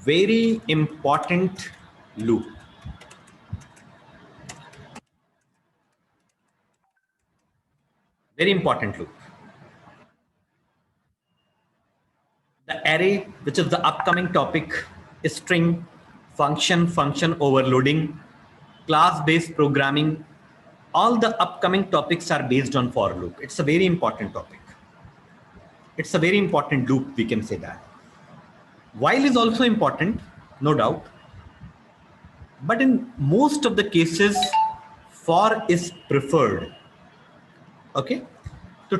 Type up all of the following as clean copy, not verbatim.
very important loop. Very important loop. The array, which is the upcoming topic, string, function overloading, class-based programming, all the upcoming topics are based on for loop. It's a very important topic. It's a very important loop, we can say that. While is also important, no doubt. But in most of the cases, for is preferred. Okay? So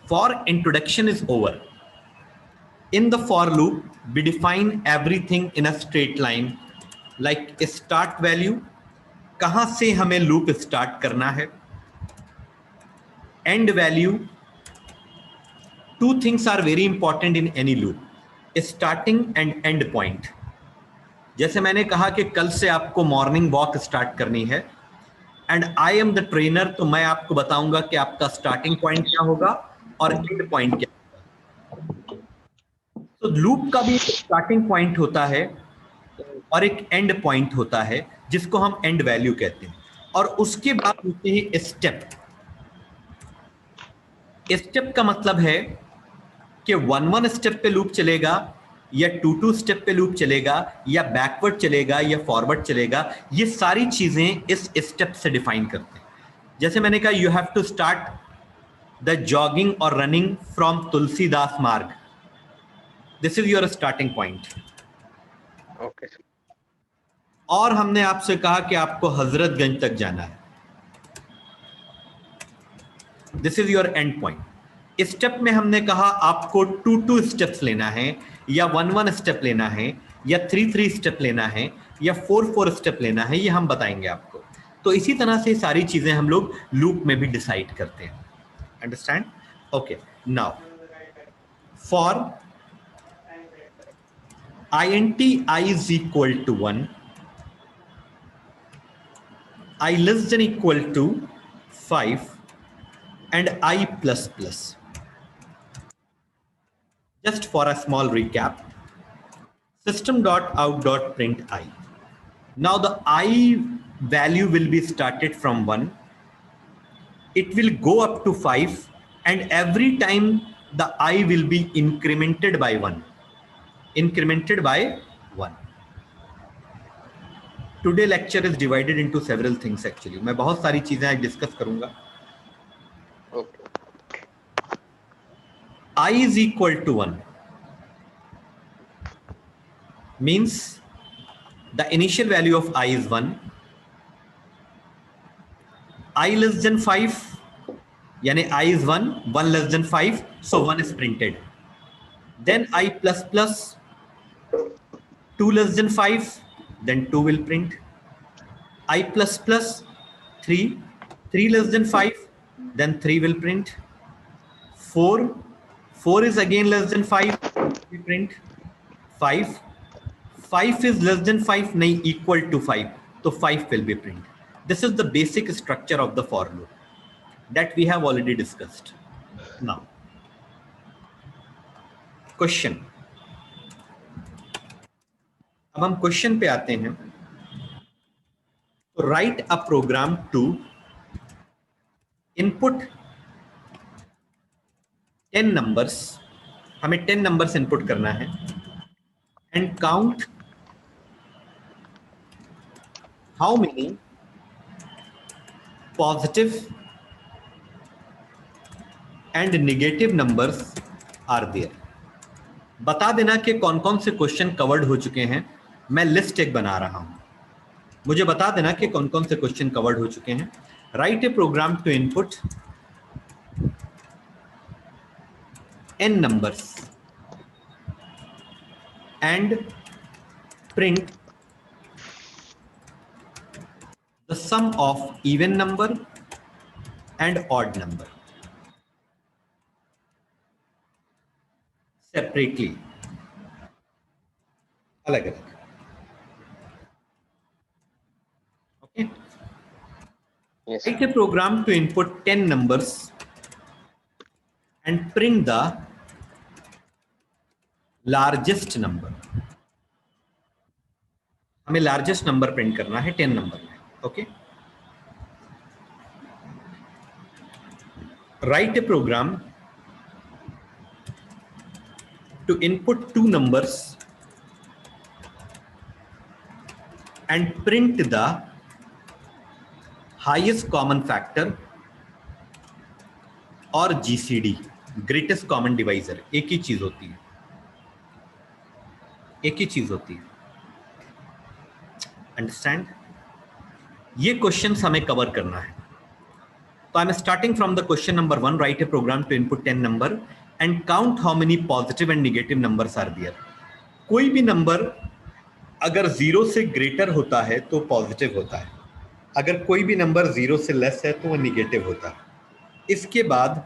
for introduction is over. In the for loop, we define everything in a straight line, like a start value, कहां से हमें loop start करना है, end value. Two things are very important in any loop, starting and end point. जैसे मैंने कहा कि कल से आपको मॉर्निंग वॉक स्टार्ट करनी है and I am the trainer, तो मैं आपको बताऊंगा कि आपका स्टार्टिंग पॉइंट क्या होगा और एंड पॉइंट क्या होगा. तो लूप का भी एक स्टार्टिंग पॉइंट होता है और एक एंड पॉइंट होता है जिसको हम एंड वैल्यू कहते हैं. और उसके बाद होते हैं स्टेप. स्टेप का मतलब है कि 1 स्टेप पे लूप चलेगा या 2 स्टेप पे लूप चलेगा या बैकवर्ड चलेगा या फॉरवर्ड चलेगा. ये सारी चीजें इस स्टेप से डिफाइन करते हैं. जैसे मैंने कहा, you have to start the jogging और running from Tulsidas Marg. This is your starting point. Okay. और हमने आपसे कहा कि आपको हजरतगंज तक जाना है. This is your and point. Step में हमने कहा आपको 2 स्टेप्स लेना है या 1 स्टेप लेना है या 3 स्टेप लेना है या 4 स्टेप लेना है, ये हम बताएंगे आपको. तो इसी तरह से सारी चीजें हम लोग लूप में भी डिसाइड करते हैं. Understand? Okay. Now for int I is equal to 1, I less than equal to 5 and I plus plus. Just for a small recap, system.out.print I. Now the I value will be started from 1. It will go up to 5 and every time the I will be incremented by 1. Incremented by 1. Today lecture is divided into several things actually. मैं बहुत सारी चीजें आज discuss करूंगा. Okay. I is equal to 1 means the initial value of I is 1. I less than 5 यानी I is 1, 1 less than 5, so 1 is printed. Then I plus plus, 2 less than 5, then 2 will print. I plus plus 3, 3 less than 5, then 3 will print. 4, 4 is again less than 5, we print. 5, 5 is less than 5, nahi equal to 5, so 5 will be print. This is the basic structure of the for loop that we have already discussed. Now, question. अब हम question पे आते हैं. तो write a program to input 10 numbers. हमें 10 numbers input करना है and count how many positive and negative numbers are there. बता देना कि कौन कौन से क्वेश्चन कवर्ड हो चुके हैं. मैं लिस्ट एक बना रहा हूं, मुझे बता देना कि कौन कौन से क्वेश्चन कवर्ड हो चुके हैं. Write a program to input n numbers and print the sum of even number and odd number separately. अलग अलग. Okay. Yes. Write a program to input 10 numbers and print the largest number. हमें largest number print करना है 10 number में. Okay, write a program to input two numbers and print the highest common factor और GCD, greatest common divisor. एक ही चीज होती है, एक ही चीज होती है. अंडरस्टैंड? ये क्वेश्चंस हमें कवर करना है. तो I am starting from the question number 1. Write a program to input 10 number and count how many positive and negative numbers are there. कोई भी नंबर अगर 0 से ग्रेटर होता है तो पॉजिटिव होता है, अगर कोई भी नंबर 0 से लेस है तो वो निगेटिव होता है. इसके बाद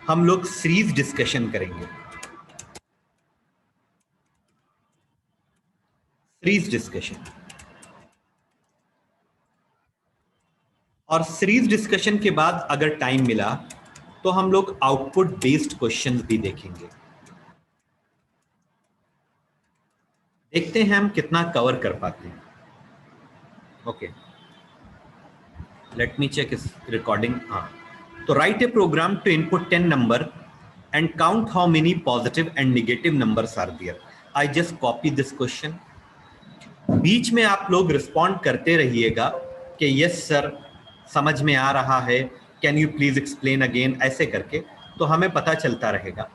हम लोग सीरीज डिस्कशन करेंगे. सीरीज डिस्कशन, और सीरीज डिस्कशन के बाद अगर टाइम मिला तो हम लोग आउटपुट बेस्ड क्वेश्चंस भी देखेंगे. देखते हैं हम कितना कवर कर पाते हैं. ओके, लेट मी चेक इस रिकॉर्डिंग. हाँ, तो write a program to input 10 number and count how many positive and negative numbers are there. I just copy this question. बीच में आप लोग रिस्पॉन्ड करते रहिएगा कि यस सर समझ में आ रहा है, can you please explain again, ऐसे करके, तो हमें पता चलता रहेगा.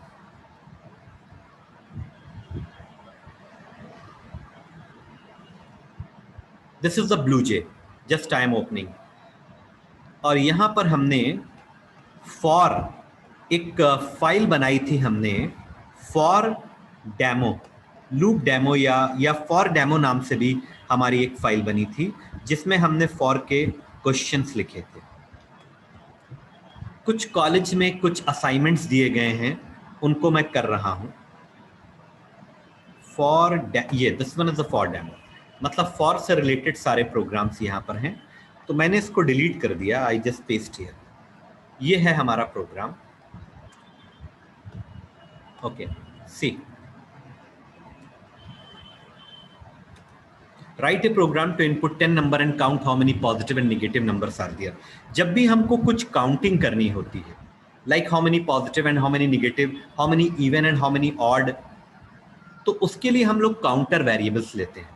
This is the blue J, just I am opening. और यहां पर हमने फॉर एक फाइल बनाई थी, हमने फॉर डेमो, लूप डेमो या फॉर डेमो नाम से भी हमारी एक फाइल बनी थी जिसमें हमने फॉर के क्वेश्चंस लिखे थे. कुछ कॉलेज में कुछ असाइनमेंट्स दिए गए हैं, उनको मैं कर रहा हूं. फॉर ये this one is the for demo, मतलब फॉर से रिलेटेड सारे प्रोग्राम्स यहाँ पर हैं. तो मैंने इसको डिलीट कर दिया. I just paste here. ये है हमारा program. Okay, see write a program to input 10 number and count how many positive and negative numbers are there. जब भी हमको कुछ काउंटिंग करनी होती है, like how many positive and how many negative, how many even and how many odd, तो उसके लिए हम लोग काउंटर वेरिएबल्स लेते हैं.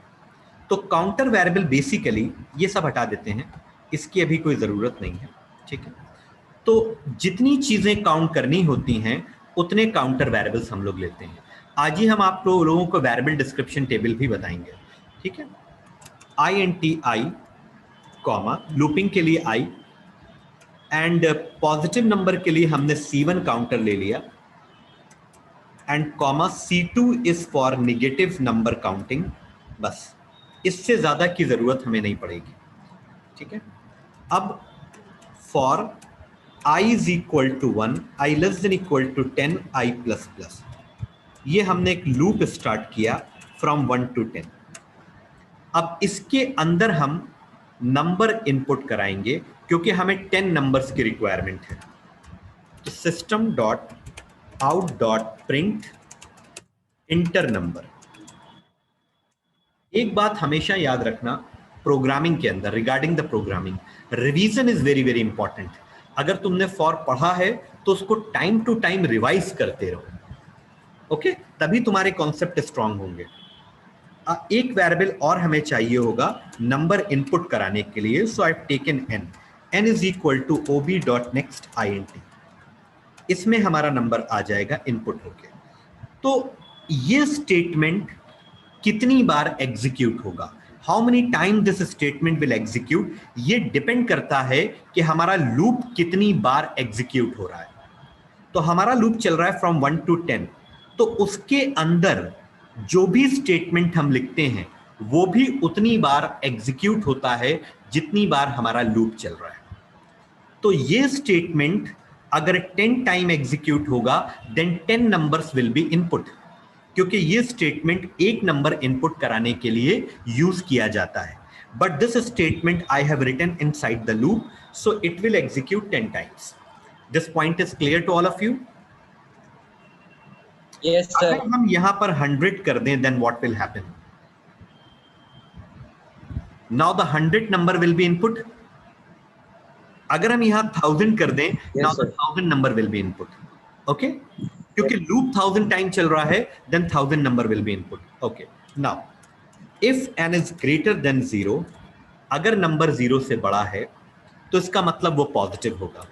तो काउंटर वेरिएबल बेसिकली, ये सब हटा देते हैं, इसकी अभी कोई ज़रूरत नहीं है, ठीक है. तो जितनी चीज़ें काउंट करनी होती हैं उतने काउंटर वेरिएबल्स हम लोग लेते हैं. आज ही हम आप लोगों को वेरिएबल डिस्क्रिप्शन टेबल भी बताएंगे, ठीक है. INTI कॉमा लूपिंग के लिए I, एंड पॉजिटिव नंबर के लिए हमने C1 काउंटर ले लिया, and comma C2 is for negative number counting. बस, इससे ज्यादा की जरूरत हमें नहीं पड़ेगी, ठीक है. अब for I is equal to 1, I less than equal to 10, I plus plus, ये हमने एक लूप स्टार्ट किया फ्रॉम 1 to 10. अब इसके अंदर हम नंबर इनपुट कराएंगे क्योंकि हमें 10 नंबर्स की रिक्वायरमेंट है. तो system dot out dot print inter number. एक बात हमेशा याद रखना प्रोग्रामिंग के अंदर, regarding the programming, revision is very very important. अगर तुमने फॉर पढ़ा है तो उसको टाइम टू टाइम रिवाइज करते रहो, ओके, तभी तुम्हारे कॉन्सेप्ट स्ट्रांग होंगे. एक वेरिएबल और हमें चाहिए होगा नंबर इनपुट कराने के लिए. So I have taken n is equal to ob dot next int. इसमें हमारा नंबर आ जाएगा इनपुट होके. तो ये स्टेटमेंट कितनी बार एग्जीक्यूट होगा, how many time this statement will execute, ये डिपेंड करता है कि हमारा लूप कितनी बार एग्जीक्यूट हो रहा है. तो हमारा लूप चल रहा है फ्रॉम 1 to 10, तो उसके अंदर जो भी स्टेटमेंट हम लिखते हैं वो भी उतनी बार एग्जीक्यूट होता है जितनी बार हमारा लूप चल रहा है. तो ये स्टेटमेंट अगर 10 टाइम एग्जीक्यूट होगा then 10 numbers will be input, क्योंकि ये स्टेटमेंट एक नंबर इनपुट कराने के लिए यूज किया जाता है. But this statement I have written inside the loop, so it will execute 10 times. This point is clear to all of you? Yes, sir. अगर हम यहां पर 100 कर दें then what will happen? Now the 100 number will be input. अगर हम यहाँ 1000 कर दें, now the 1000 number will be input. Okay, क्योंकि लूप 1000 टाइम चल रहा है, then 1000 number will be input. Okay, now if n is greater than 0, अगर नंबर 0 से बड़ा है तो इसका मतलब वो पॉजिटिव होगा.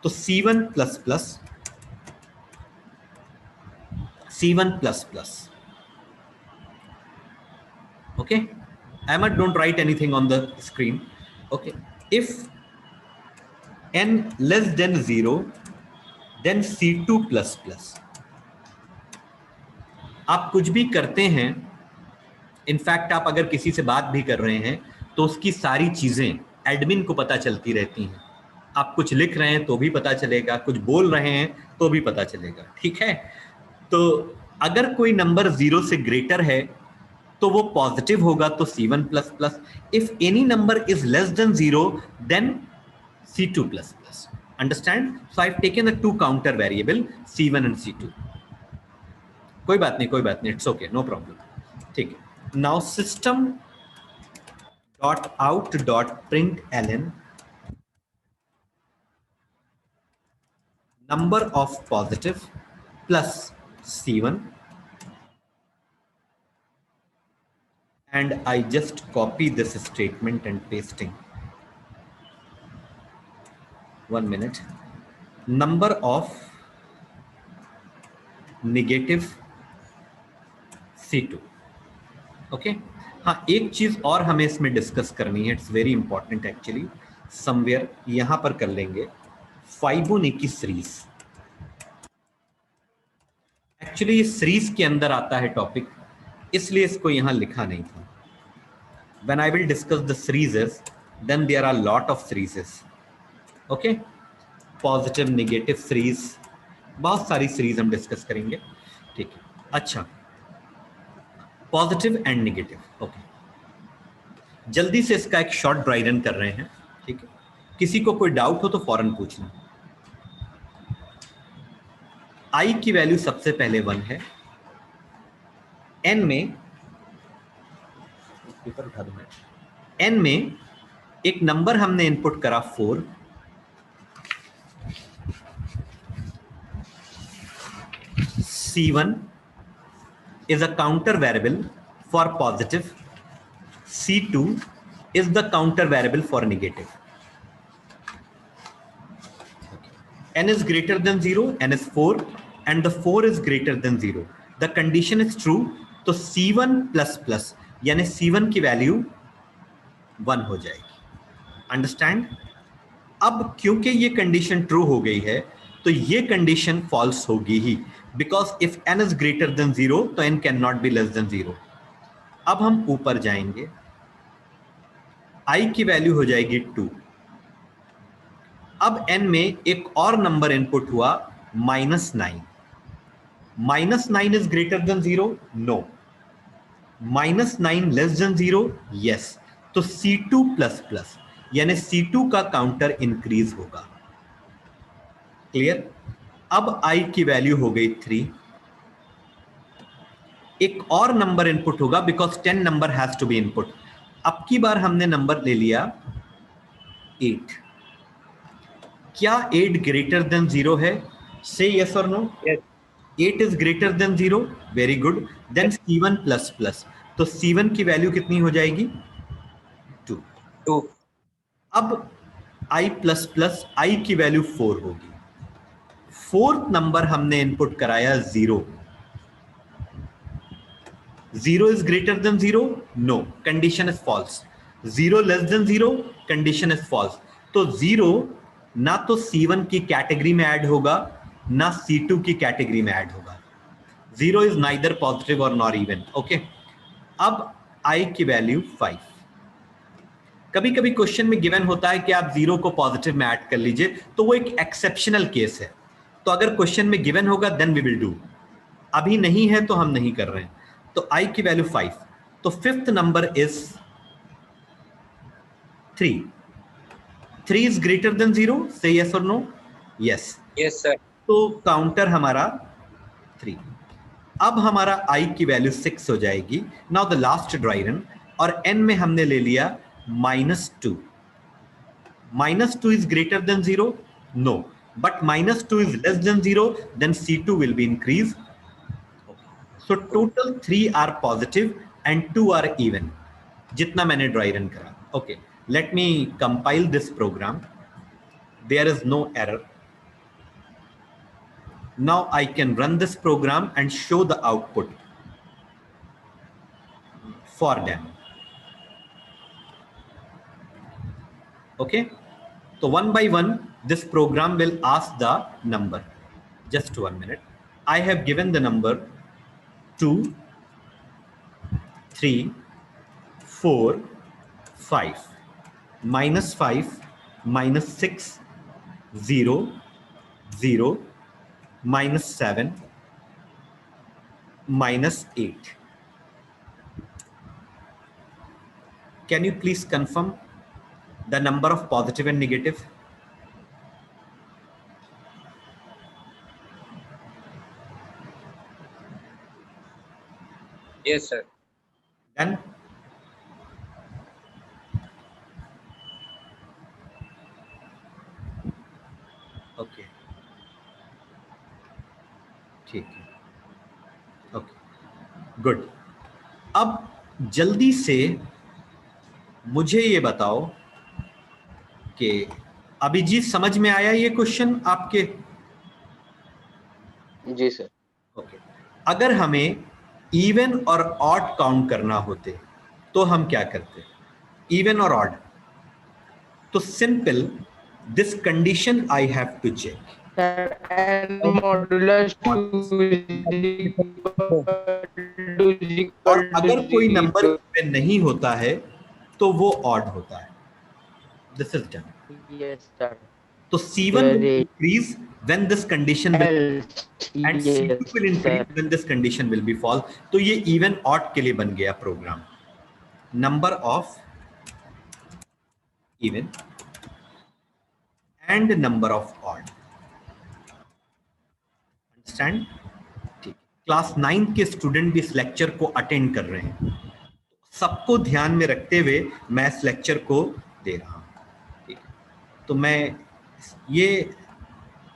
तो C1 plus plus C1 plus plus. Okay, Ahmed, don't write anything on the screen. Okay, if n less than 0, then C2 plus plus. आप कुछ भी करते हैं, इनफैक्ट आप अगर किसी से बात भी कर रहे हैं तो उसकी सारी चीजें एडमिन को पता चलती रहती हैं. आप कुछ लिख रहे हैं तो भी पता चलेगा, कुछ बोल रहे हैं तो भी पता चलेगा. ठीक है, तो अगर कोई नंबर 0 से ग्रेटर है तो वो पॉजिटिव होगा, तो C1 plus plus. If any number is less than 0, then C2 plus plus. Understand? So I have taken the two counter variable C1 and C2. कोई बात नहीं, कोई बात नहीं, इट्स ओके, नो प्रॉब्लम. ठीक है, now system dot out dot println number of positive plus C1, and I just copy this statement and pasting. 1 minute. Number of negative C2. Okay. हाँ, एक चीज और हमें इसमें डिस्कस करनी है, it's very important actually. Somewhere यहां पर कर लेंगे फाइबोनेकी सीरीज. एक्चुअली ये सीरीज के अंदर आता है टॉपिक, इसलिए इसको यहां लिखा नहीं था. When I will discuss the series, then there are lot of series. Okay, positive negative series, बहुत सारी सीरीज हम डिस्कस करेंगे. ठीक है, अच्छा, पॉजिटिव एंड नेगेटिव. ओके, जल्दी से इसका एक शॉर्ट ड्राई रन कर रहे हैं. ठीक है, किसी को कोई डाउट हो तो फौरन पूछना. i की वैल्यू सबसे पहले 1 है. n में पेपर उठा दो. n में एक नंबर हमने इनपुट करा 4. C1 is a counter variable for positive. C2 is the counter variable for negative. N is greater than 0, n is 4, and the 4 is greater than 0. The condition is true, तो C1 plus plus यानी C1 की value 1 हो जाएगी. Understand? अब क्योंकि ये condition true हो गई है तो ये कंडीशन फॉल्स होगी ही, because if n is greater than 0 तो n can not be less than 0. अब हम ऊपर जाएंगे, i की वैल्यू हो जाएगी 2. अब n में एक और नंबर इनपुट हुआ -9. -9 is greater than 0? No. -9 less than 0? Yes. तो C2 प्लस प्लस यानी C2 का काउंटर इंक्रीज होगा. क्लियर? अब i की वैल्यू हो गई 3. एक और नंबर इनपुट होगा because 10 number has to be input. अब की बार हमने नंबर ले लिया 8. क्या 8 ग्रेटर देन 0 है? से यस और no? 8 is greater than 0. Very good. Then C1 plus plus, तो C1 की वैल्यू कितनी हो जाएगी? 2. अब i प्लस प्लस i की वैल्यू 4 होगी. फोर्थ नंबर हमने इनपुट कराया 0. 0 is greater than 0? No, condition is false. 0 less than 0? Condition is false. तो 0 ना तो C1 की कैटेगरी में ऐड होगा ना C2 की कैटेगरी में ऐड होगा. 0 इज नाइदर पॉजिटिव और नॉट इवन. ओके, अब i की वैल्यू 5. कभी कभी क्वेश्चन में गिवन होता है कि आप 0 को पॉजिटिव में ऐड कर लीजिए, तो वो एक एक्सेप्शनल केस है. तो अगर क्वेश्चन में गिवन होगा देन वी विल डू. अभी नहीं है तो हम नहीं कर रहे हैं. तो i की वैल्यू 5. तो fifth number is 3. 3 is greater than 0? से यस और नो? यस. Yes sir. तो काउंटर हमारा 3. अब हमारा i की वैल्यू 6 हो जाएगी. Now the last dry run, और n में हमने ले लिया -2. -2 is greater than 0? No. But -2 is less than 0, then C2 will be increased. So total 3 are positive and 2 are even. जितना मैंने dry run करा. Okay. Let me compile this program. There is no error. Now I can run this program and show the output for them. Okay. So one by one, this program will ask the number. Just 1 minute. I have given the number 2, 3, 4, 5. -5, -6, 0, 0, -7, -8. Can you please confirm the number of positive and negative? Yes, sir. Done? Okay. ठीक है. Okay. Good. अब जल्दी से मुझे ये बताओ कि अभिजीत समझ में आया ये क्वेश्चन आपके? जी सर. ओके. अगर हमें इवन और ऑड काउंट करना होते तो हम क्या करते? इवन और ऑड. तो simple, this condition I have to check. और अगर कोई नंबर इवन नहीं होता है तो वो ऑड होता है. This is done. Yes, sir. तो C1 will increase when this condition will, and C2 will increase when this condition will be false. तो ये even odd के लिए बन गया program. Number of even and number of odd. Understand? ठीक. Class 9 के student भी इस लेक्चर को अटेंड कर रहे हैं. सबको ध्यान में रखते हुए मैं इस लेक्चर को दे रहा हूं. ठीक है. तो मैं ये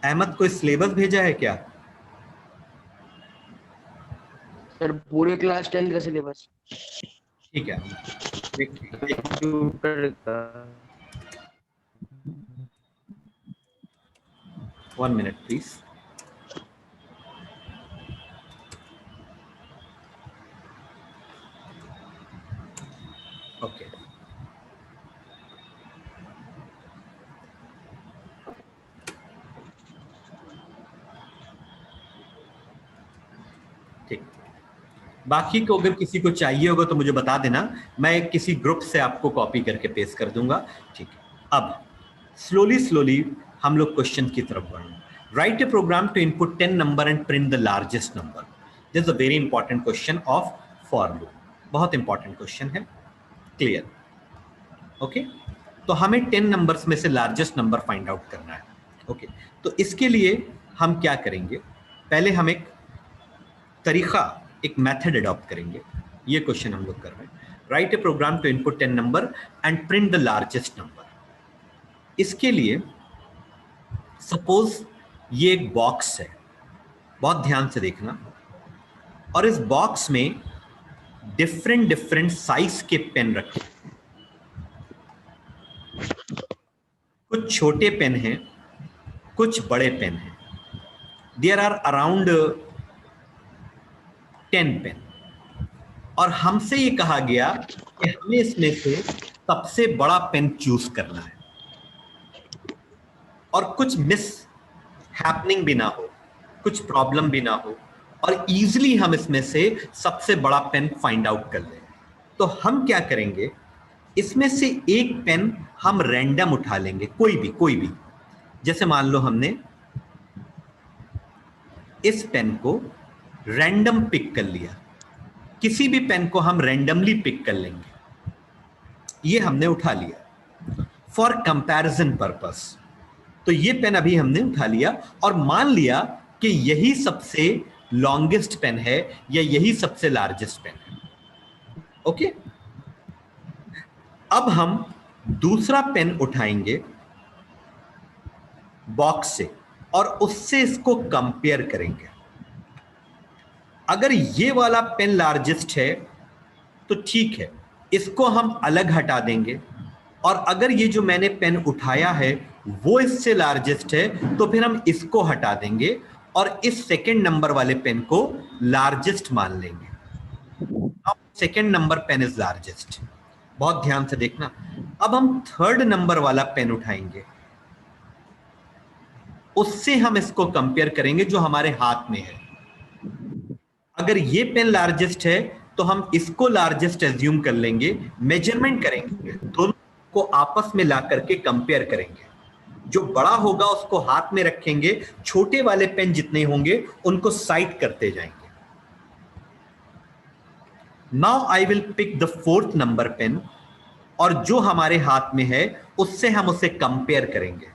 अहमद को सिलेबस भेजा है क्या? सर पूरे क्लास 10 का सिलेबस. ठीक है. कंप्यूटर का. 1 minute please. Okay. ठीक. बाकी को अगर किसी को चाहिए होगा तो मुझे बता देना, मैं किसी ग्रुप से आपको कॉपी करके पेस्ट कर दूंगा. ठीक है. अब स्लोली हम लोग क्वेश्चन की तरफ बढ़ेंगे. Write a program to input 10 number and print the largest number. This is a very important question of for loop. बहुत इंपॉर्टेंट क्वेश्चन है. क्लियर? ओके. तो हमें 10 नंबर्स में से लार्जेस्ट नंबर फाइंड आउट करना है. ओके. तो इसके लिए हम क्या करेंगे? पहले हम एक तरीका, एक मेथड अडॉप्ट करेंगे. ये क्वेश्चन हम लोग कर रहे हैं. Write a program to input 10 number and print the largest number. इसके लिए सपोज ये एक बॉक्स है. बहुत ध्यान से देखना. और इस बॉक्स में डिफरेंट साइज के पेन रखे. कुछ छोटे पेन हैं, कुछ बड़े पेन हैं. There are around 10 pen. और हमसे ये कहा गया कि हमें इसमें से सबसे बड़ा पेन चूज करना है और कुछ मिस हैपनिंग भी ना हो, कुछ प्रॉब्लम भी ना हो, और इजीली हम इसमें से सबसे बड़ा पेन फाइंड आउट कर लें. तो हम क्या करेंगे? इसमें से एक पेन हम रैंडम उठा लेंगे. कोई भी. जैसे मान लो हमने इस पेन को रैंडम पिक कर लिया. किसी भी पेन को हम रैंडमली पिक कर लेंगे. ये हमने उठा लिया फॉर कंपैरिजन पर्पस. तो ये पेन अभी हमने उठा लिया और मान लिया कि यही सबसे लॉन्गेस्ट पेन है या यही सबसे लार्जेस्ट पेन है. ओके. अब हम दूसरा पेन उठाएंगे बॉक्स से और उससे इसको कंपेयर करेंगे। अगर ये वाला पेन लार्जेस्ट है तो ठीक है, इसको हम अलग हटा देंगे, और अगर ये जो मैंने पेन उठाया है वो इससे लार्जेस्ट है तो फिर हम इसको हटा देंगे और इस सेकंड नंबर वाले पेन को लार्जेस्ट मान लेंगे। अब second number pen is largest. बहुत ध्यान से देखना। अब हम थर्ड नंबर वाला पेन उठाएंगे, उससे हम इसको कंपेयर करेंगे जो हमारे हाथ में है। अगर ये पेन लार्जेस्ट है तो हम इसको लार्जेस्ट एज्यूम कर लेंगे, मेजरमेंट करेंगे, दोनों को आपस में ला करके कंपेयर करेंगे। जो बड़ा होगा उसको हाथ में रखेंगे, छोटे वाले पेन जितने होंगे उनको साइड करते जाएंगे। Now I will pick the fourth number pen, और जो हमारे हाथ में है उससे हम उसे कंपेयर करेंगे,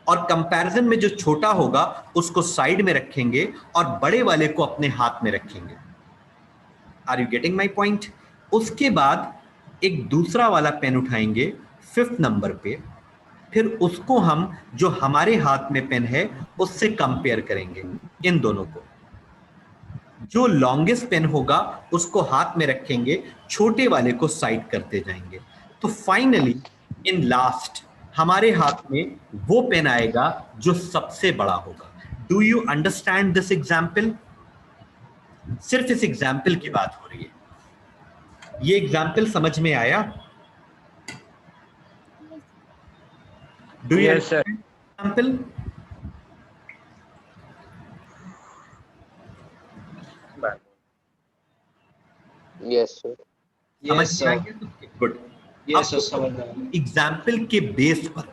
और कंपैरिजन में जो छोटा होगा उसको साइड में रखेंगे और बड़े वाले को अपने हाथ में रखेंगे। Are you getting my point? उसके बाद एक दूसरा वाला पेन उठाएंगे फिफ्थ नंबर पे, फिर उसको हम जो हमारे हाथ में पेन है उससे कंपेयर करेंगे, इन दोनों को। जो लॉन्गेस्ट पेन होगा उसको हाथ में रखेंगे, छोटे वाले को साइड करते जाएंगे। तो फाइनली इन लास्ट हमारे हाथ में वो पेन आएगा जो सबसे बड़ा होगा। Do you understand this example? सिर्फ इस एग्जाम्पल की बात हो रही है। ये एग्जाम्पल समझ में आया? Do you Yes, sir. Example? Yes, sir. समझ Yes, में आ sir. गया? गुड। Yes, sir. समझ में आया। एग्जाम्पल के बेस पर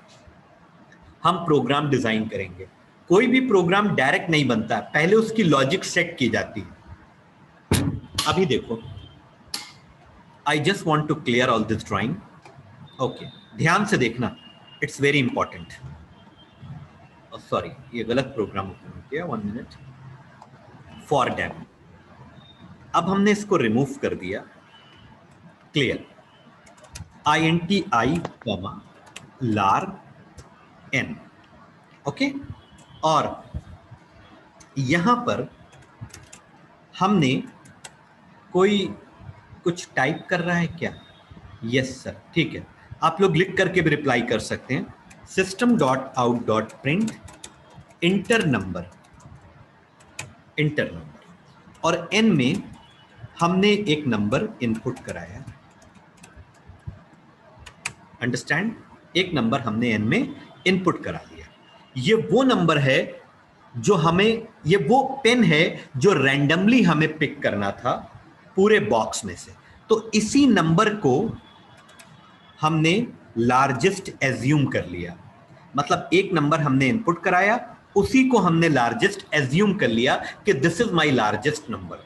हम प्रोग्राम डिजाइन करेंगे। कोई भी प्रोग्राम डायरेक्ट नहीं बनता, पहले उसकी लॉजिक सेट की जाती है। अभी देखो, I just want to clear all this drawing. Okay, ध्यान से देखना, इट्स वेरी इंपॉर्टेंट। सॉरी, ये गलत प्रोग्राम ओपन किया, 1 मिनट। फॉर डेम, अब हमने इसको रिमूव कर दिया। Clear, INTI lar n, okay. और यहां पर हमने कोई कुछ टाइप कर रहा है क्या? यस सर, ठीक है। आप लोग लिख करके भी रिप्लाई कर सकते हैं। system.out.print inter number, inter number, और n में हमने एक नंबर इनपुट कराया। अंडरस्टैंड? एक नंबर हमने n में इनपुट करा दिया। ये वो नंबर है जो हमें, ये वो पेन है जो रैंडमली हमें पिक करना था पूरे बॉक्स में से। तो इसी नंबर को हमने लार्जेस्ट एज्यूम कर लिया। मतलब एक नंबर हमने इनपुट कराया, उसी को हमने लार्जेस्ट एज्यूम कर लिया कि this is my largest number.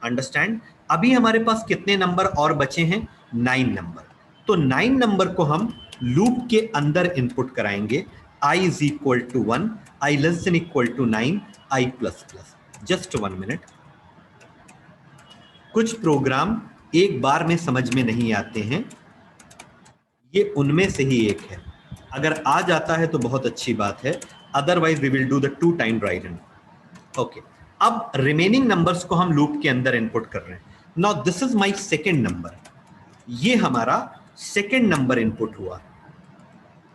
Understand? अभी हमारे पास कितने नंबर और बचे हैं? 9 नंबर। तो 9 नंबर को हम लूप के अंदर इनपुट कराएंगे। I is equal to 1, I less than equal to 9, I plus plus. Just 1 minute. कुछ प्रोग्राम एक बार में समझ में नहीं आते हैं, ये उनमें से ही एक है। अगर आ जाता है तो बहुत अच्छी बात है, otherwise we will do the 2 time dry run. Okay, अब रिमेनिंग नंबर्स को हम लूप के अंदर इनपुट कर रहे हैं। Now this is my second number, ये हमारा सेकंड नंबर इनपुट हुआ।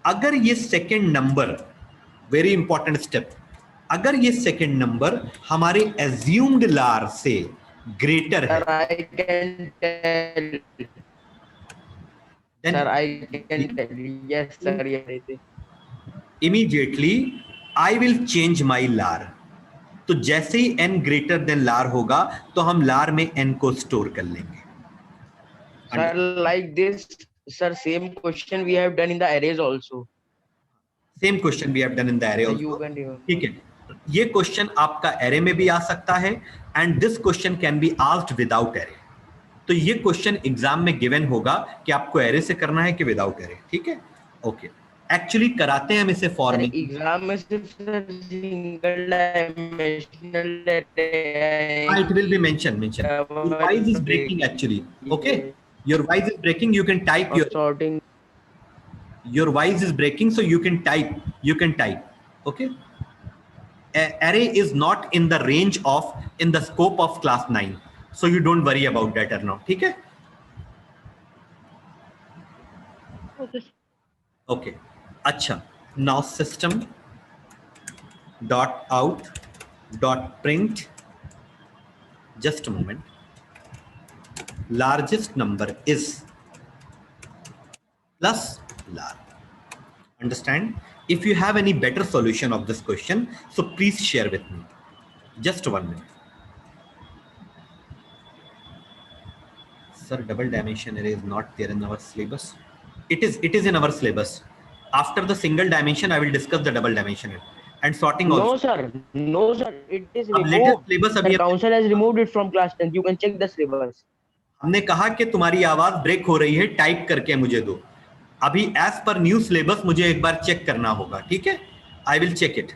अगर ये second number, very important step, अगर ये सेकंड नंबर हमारे एज्यूम्ड लार से ग्रेटर है, Sir, I can tell. then Sir, I can tell. Yes, sir. Yes. immediately I will change my lar। तो जैसे ही n ग्रेटर देन लार होगा तो हम लार में n को स्टोर कर लेंगे। Sir, like this, sir, same question we have done in the arrays also. Same question we have done in the array You also. can remember. ठीक है, ये क्वेश्चन आपका एरे में भी आ सकता है, and this question can be asked without array. तो ये क्वेश्चन एग्जाम में गिवन होगा कि आपको एरे से करना है कि विदाउट एरे। ठीक है, ओके। एक्चुअली कराते हैं हम इसे फॉर में। एग्जाम में सिर्फ single dimensional it will be mention, why is this breaking actually? Okay, Your voice is breaking. You can type of sorting. your voice is breaking, so you can type. You can type. Okay. Array is not in the range of, in the scope of class 9, so you don't worry about that or not. ठीक है? Okay. अच्छा. Now system dot out dot print. Just a moment. Largest number is plus lar. Understand? If you have any better solution of this question, so please share with me. Just 1 minute. Sir, double dimension array is not there in our syllabus. It is in our syllabus. After the single dimension, I will discuss the double dimension array and sorting also. No sir, no sir, it is अब latest removed. syllabus The अभी council has removed it from class 10. You can check the syllabus. हमने कहा कि तुम्हारी आवाज break हो रही है, टाइप करके मुझे दो. अभी एज पर न्यू सिलेबस मुझे एक बार चेक करना होगा. ठीक है, आई विल चेक इट.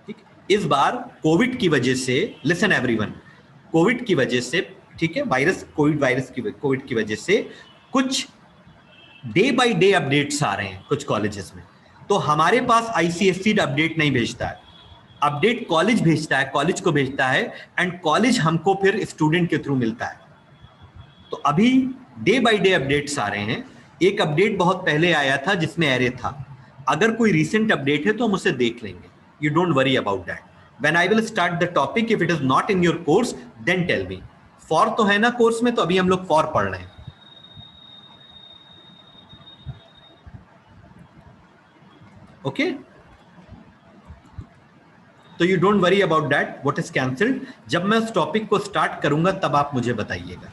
ठीक, इस बार कोविड की वजह से, लिसन एवरीवन, कोविड की वजह से, ठीक है, कोविड की वजह से कुछ डे बाय डे अपडेट्स आ रहे हैं कुछ कॉलेजेस में. तो हमारे पास आईसीएससी अपडेट नहीं भेजता है, अपडेट कॉलेज भेजता है, कॉलेज को भेजता है, एंड कॉलेज हमको फिर स्टूडेंट के थ्रू मिलता है. तो अभी डे बाय डे अपडेट्स आ रहे हैं. एक अपडेट बहुत पहले आया था जिसमें एरे था. अगर कोई रीसेंट अपडेट है तो हम उसे देख लेंगे. You don't worry about that. When I will start the topic, if it is not in your course, then tell me. For तो है ना कोर्स में, तो अभी हम लोग फॉर पढ़ रहे हैं. ओके, तो you don't worry about that what is cancelled. जब मैं उस टॉपिक को स्टार्ट करूंगा तब आप मुझे बताइएगा.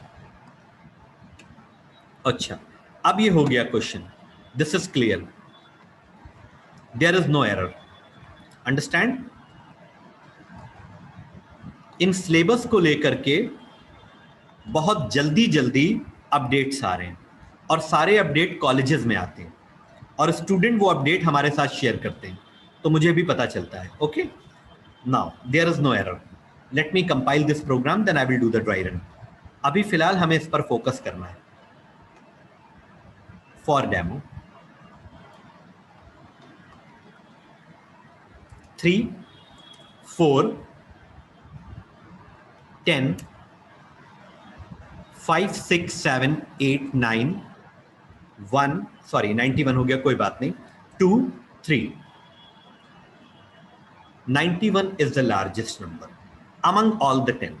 अच्छा, अब ये हो गया क्वेश्चन. This is clear. There is no error. Understand? इन सिलेबस को लेकर के बहुत जल्दी जल्दी अपडेट्स आ रहे हैं, और सारे अपडेट कॉलेजेस में आते हैं, और स्टूडेंट वो अपडेट हमारे साथ शेयर करते हैं, तो मुझे भी पता चलता है. Okay, now there is no error. Let me compile this program, then I will do the dry run. अभी फिलहाल हमें इस पर फोकस करना है. फॉर डेमो 3, 4, 10, 5, 6, 7, 8, 9, 1, सॉरी 91 हो गया, कोई बात नहीं. 2, 3. 91 is the largest number among all the 10.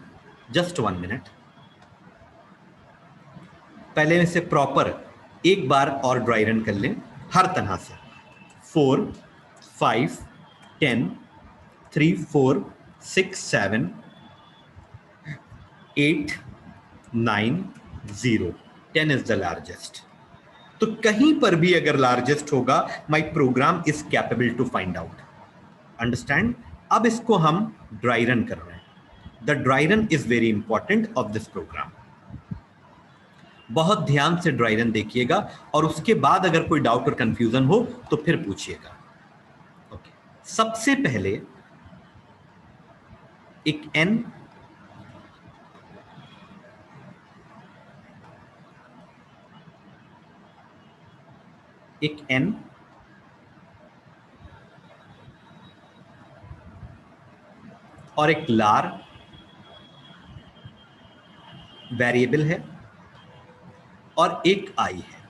Just 1 minute. पहले में से प्रॉपर एक बार और ड्राई रन कर लें हर तरह से. 4, 5, 10, 3, 4, 6, 7, 8, 9, 0. 10 is the largest. तो कहीं पर भी अगर लार्जेस्ट होगा, my program is capable to find out. Understand? अब इसको हम ड्राई रन कर रहे हैं. The dry run is very important of this program. बहुत ध्यान से ड्राई रन देखिएगा, और उसके बाद अगर कोई डाउट और कंफ्यूजन हो तो फिर पूछिएगा. ओके, सबसे पहले एक n और एक लार वेरिएबल है, और एक आई है.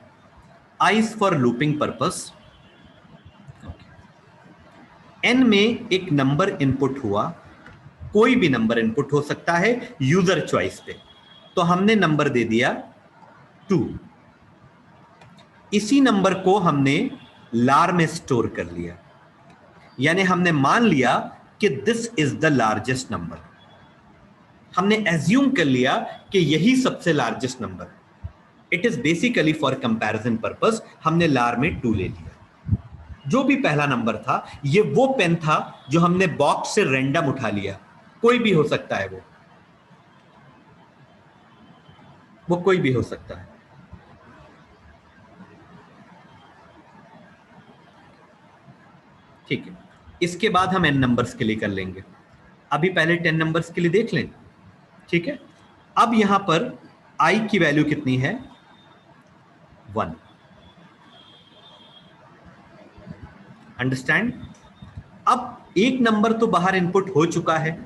I is for looping purpose. n में एक नंबर इनपुट हुआ, कोई भी नंबर इनपुट हो सकता है यूजर चॉइस पे, तो हमने नंबर दे दिया 2. इसी नंबर को हमने लार में स्टोर कर लिया, यानी हमने मान लिया कि this is the largest number. हमने एज्यूम कर लिया कि यही सबसे largest number. It is basically for comparison purpose हमने लार में 2 ले लिया. जो भी पहला नंबर था, ये वो पेन था जो हमने बॉक्स से रैंडम उठा लिया. कोई भी हो सकता है, वो कोई भी हो सकता है. ठीक है, इसके बाद हम n नंबर्स के लिए कर लेंगे. अभी पहले 10 नंबर्स के लिए देख लें. ठीक है, अब यहां पर आई की वैल्यू कितनी है 1। अंडरस्टैंड? अब एक नंबर तो बाहर इनपुट हो चुका है,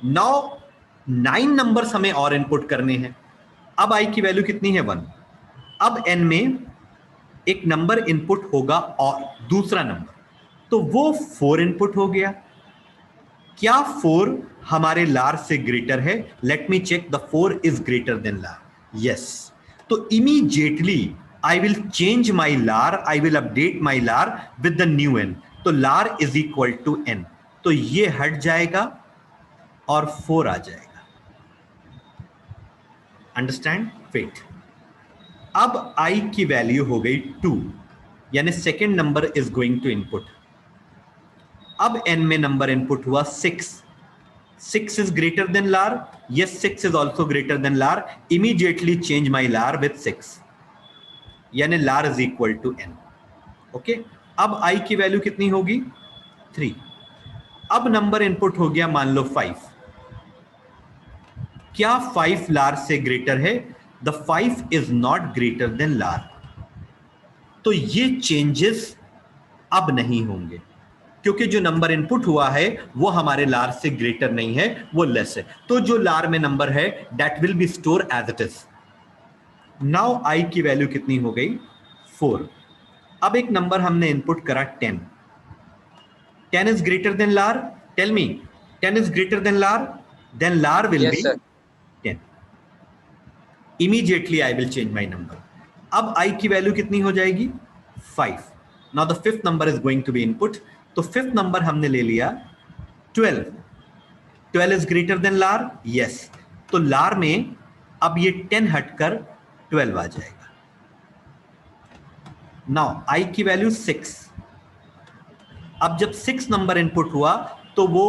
नाउ 9 नंबर्स हमें और इनपुट करने हैं। अब आई की वैल्यू कितनी है 1। अब n में एक नंबर इनपुट होगा और दूसरा नंबर, तो वो 4 इनपुट हो गया। क्या 4 हमारे लार से ग्रेटर है? Let me check, the 4 is greater than lar, yes. तो immediately I will change my lar, I will update my लार विद द न्यू n। तो लार इज इक्वल टू n, तो ये हट जाएगा और 4 आ जाएगा। अंडरस्टैंड? वेट, अब i की वैल्यू हो गई 2, यानी second number is going to input. अब n में नंबर इनपुट हुआ 6। 6 is greater than lar, yes 6 is also greater than lar, immediately change my lar with 6, यानी lar is equal to n। Okay, अब i की value कितनी होगी 3। अब number input हो गया मान लो 5। क्या 5 लार से ग्रेटर है? The 5 is not greater than लार, तो ये चेंजेस अब नहीं होंगे, क्योंकि जो नंबर इनपुट हुआ है वो हमारे लार से ग्रेटर नहीं है, वो लेस है। तो जो लार में नंबर है that will be store as it is. Now I की वैल्यू कितनी हो गई 4। अब एक नंबर हमने इनपुट करा 10। 10 is greater than lar, tell me, 10 is greater than lar, then lar will Yes, be sir. 10। Immediately I will change my number. अब I की वैल्यू कितनी हो जाएगी 5। Now the fifth number is going to be input, तो fifth number हमने ले लिया 12। 12 is greater than lar, yes. तो लार में अब ये 10 हटकर 12 आ जाएगा। नाउ आई की वैल्यू 6। अब जब 6 नंबर इनपुट हुआ तो वो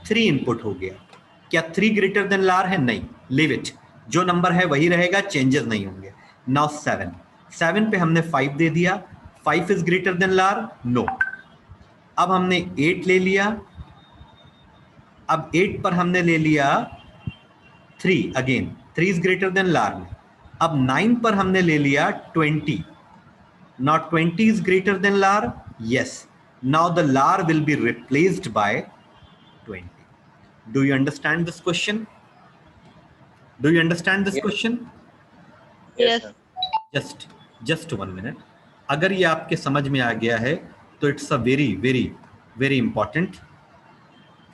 3 इनपुट हो गया। क्या 3 ग्रेटर देन लार है? नहीं, लीव इट, जो नंबर है वही रहेगा, चेंजेस नहीं होंगे। नाउ 7। 7 पे हमने 5 दे दिया, 5 इज ग्रेटर देन लार, नो। अब हमने 8 ले लिया, अब 8 पर हमने ले लिया 3, अगेन 3 इज ग्रेटर देन लार में। अब 9 पर हमने ले लिया 20, now 20 is greater than lar, yes. Now the lar will be replaced by 20। Do you understand this question? Do you understand this Yes. Question? Yes, sir. Just 1 minute. अगर ये आपके समझ में आ गया है तो it's a very very very important.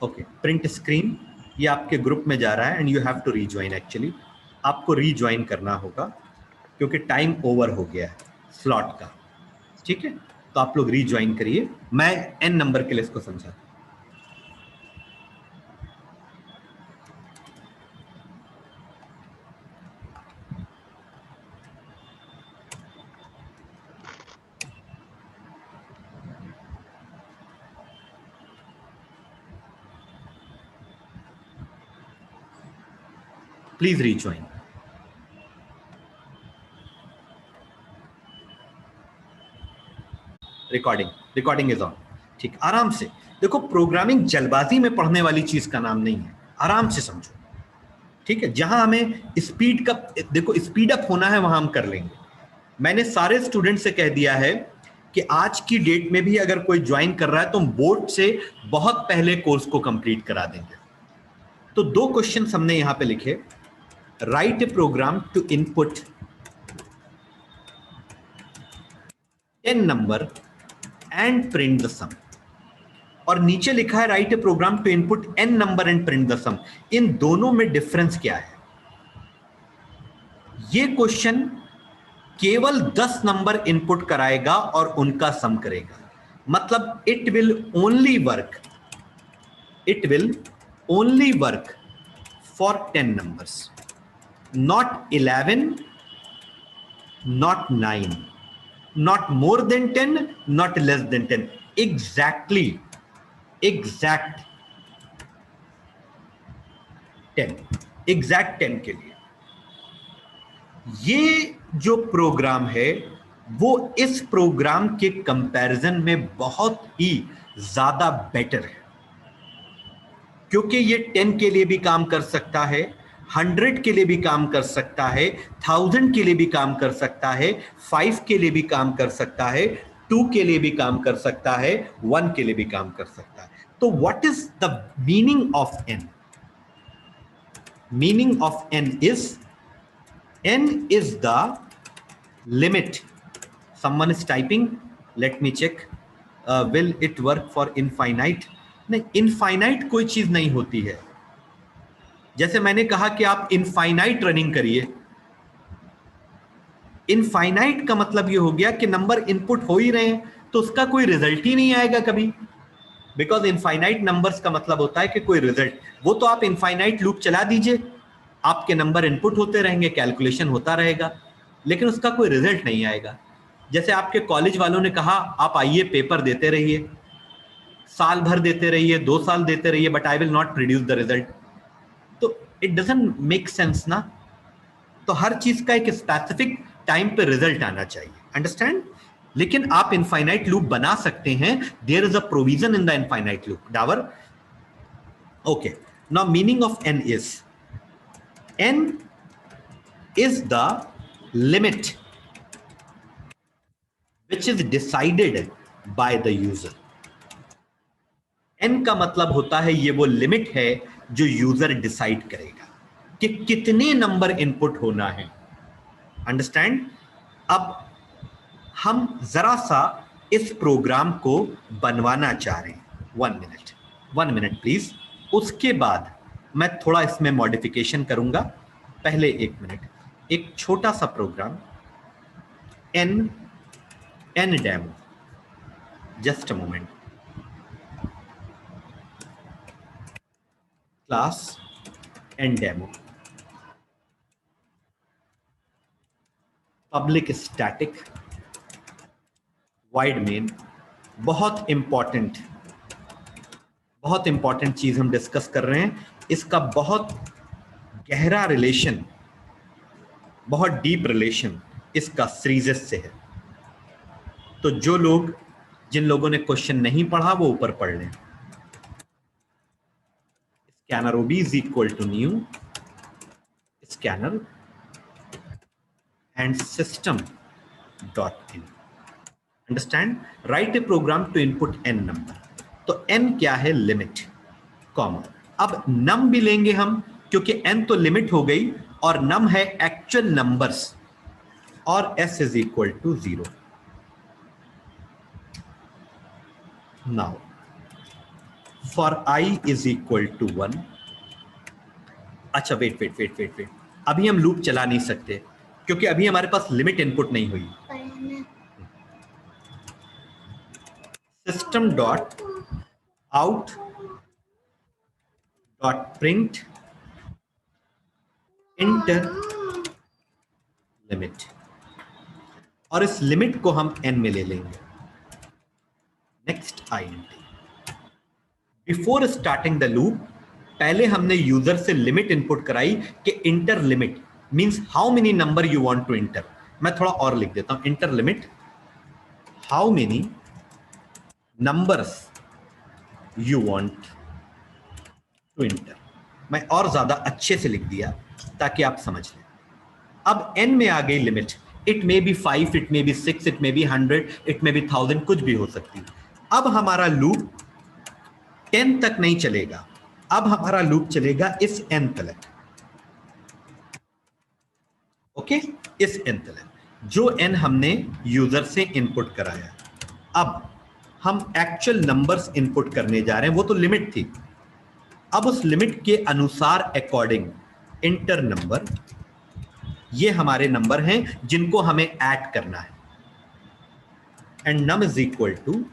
Okay, print screen, ये आपके ग्रुप में जा रहा है and you have to rejoin. Actually आपको रीज्वाइन करना होगा क्योंकि टाइम ओवर हो गया है स्लॉट का, ठीक है? तो आप लोग रीज्वाइन करिए, मैं n नंबर के लिए इसको समझाता हूं। Please rejoin. Recording is on, ठीक, आराम से देखो। प्रोग्रामिंग जल्दबाजी में पढ़ने वाली चीज का नाम नहीं है, आराम से समझो, ठीक है? जहां हमें स्पीड का, देखो स्पीड अप होना है वहां हम कर लेंगे। मैंने सारे स्टूडेंट से कह दिया है कि आज की डेट में भी अगर कोई ज्वाइन कर रहा है तो बोर्ड से बहुत पहले कोर्स को कंप्लीट करा देंगे। तो 2 क्वेश्चन हमने यहां पे लिखे, write a program to input 10 number and print the sum, और नीचे लिखा है write a program to input n number and print the sum. इन दोनों में डिफरेंस क्या है? ये क्वेश्चन केवल 10 नंबर इनपुट कराएगा और उनका सम करेगा, मतलब it will only work for 10 numbers, not 11, not 9, not more than 10, not less than 10, exact 10 के लिए। ये जो प्रोग्राम है वो इस प्रोग्राम के कंपैरिजन में बहुत ही ज्यादा बेटर है, क्योंकि ये 10 के लिए भी काम कर सकता है, 100 के लिए भी काम कर सकता है, 1000 के लिए भी काम कर सकता है, 5 के लिए भी काम कर सकता है, 2 के लिए भी काम कर सकता है, 1 के लिए भी काम कर सकता है. तो what is the meaning of n? Meaning of N is the limit. Someone is typing. Let me check. Will it work for infinite? नहीं, इनफाइनाइट कोई चीज नहीं होती है. जैसे मैंने कहा कि आप इनफाइनाइट रनिंग करिए. इनफाइनाइट का मतलब ये हो गया कि नंबर इनपुट हो ही रहे हैं तो उसका कोई रिजल्ट ही नहीं आएगा कभी. बिकॉज इनफाइनाइट नंबर्स का मतलब होता है कि कोई रिजल्ट, वो तो आप इनफाइनाइट लूप चला दीजिए, आपके नंबर इनपुट होते रहेंगे, कैलकुलेशन होता रहेगा, लेकिन उसका कोई रिजल्ट नहीं आएगा. जैसे आपके कॉलेज वालों ने कहा आप आइए पेपर देते रहिए, साल भर देते रहिए, 2 साल देते रहिए, but I will not produce the result. तो इट डजंट मेक सेंस ना. तो हर चीज का एक स्पेसिफिक टाइम पे रिजल्ट आना चाहिए. अंडरस्टैंड? लेकिन आप इनफाइनाइट लूप बना सकते हैं. There is a provision in the infinite loop. डावर. Okay, now meaning of N is the limit which is decided by the user. n का मतलब होता है ये वो लिमिट है जो यूजर डिसाइड करेगा कि कितने नंबर इनपुट होना है. अंडरस्टैंड? अब हम जरा सा इस प्रोग्राम को बनवाना चाह रहे हैं. 1 मिनट प्लीज. उसके बाद मैं थोड़ा इसमें मॉडिफिकेशन करूंगा. पहले 1 मिनट, एक छोटा सा programme n demo. Just a moment. Class n demo. Public static void main. बहुत इंपॉर्टेंट चीज हम डिस्कस कर रहे हैं. इसका बहुत गहरा रिलेशन, बहुत डीप रिलेशन इसका सीरीज से है. तो जो लोग, जिन लोगों ने क्वेश्चन नहीं पढ़ा वो ऊपर पढ़ लें. Scanner ob is equal to new scanner and system dot in. Understand? Write a program to input n number. तो एन क्या है? Limit, comma. अब नम भी लेंगे हम, क्योंकि एन तो लिमिट हो गई और नम है एक्चुअल नंबर्स, और s is equal to 0. Now, for I is equal to 1. अच्छा, वेट. अभी हम लूप चला नहीं सकते क्योंकि अभी हमारे पास लिमिट इनपुट नहीं हुई. System dot out dot print enter limit, और इस लिमिट को हम n में ले लेंगे. Next int. Before starting the loop, पहले हमने यूजर से लिमिट इनपुट कराई कि enter limit means how many number you want to enter. मैं थोड़ा और लिख देता हूं. Enter limit how many numbers you want to enter. मैं और ज्यादा अच्छे से लिख दिया ताकि आप समझ लें. अब n में आ गई limit. It may be 5, it may be 6, it may be 100, it may be 1000, कुछ भी हो सकती है. अब हमारा लूप 10 तक नहीं चलेगा. अब हमारा लूप चलेगा इस n तक. ओके, इस n तक, जो n हमने यूजर से इनपुट कराया. अब हम एक्चुअल नंबर्स इनपुट करने जा रहे हैं. वो तो लिमिट थी. अब उस लिमिट के अनुसार अकॉर्डिंग इंटर नंबर, ये हमारे नंबर हैं जिनको हमें ऐड करना है. And num is equal to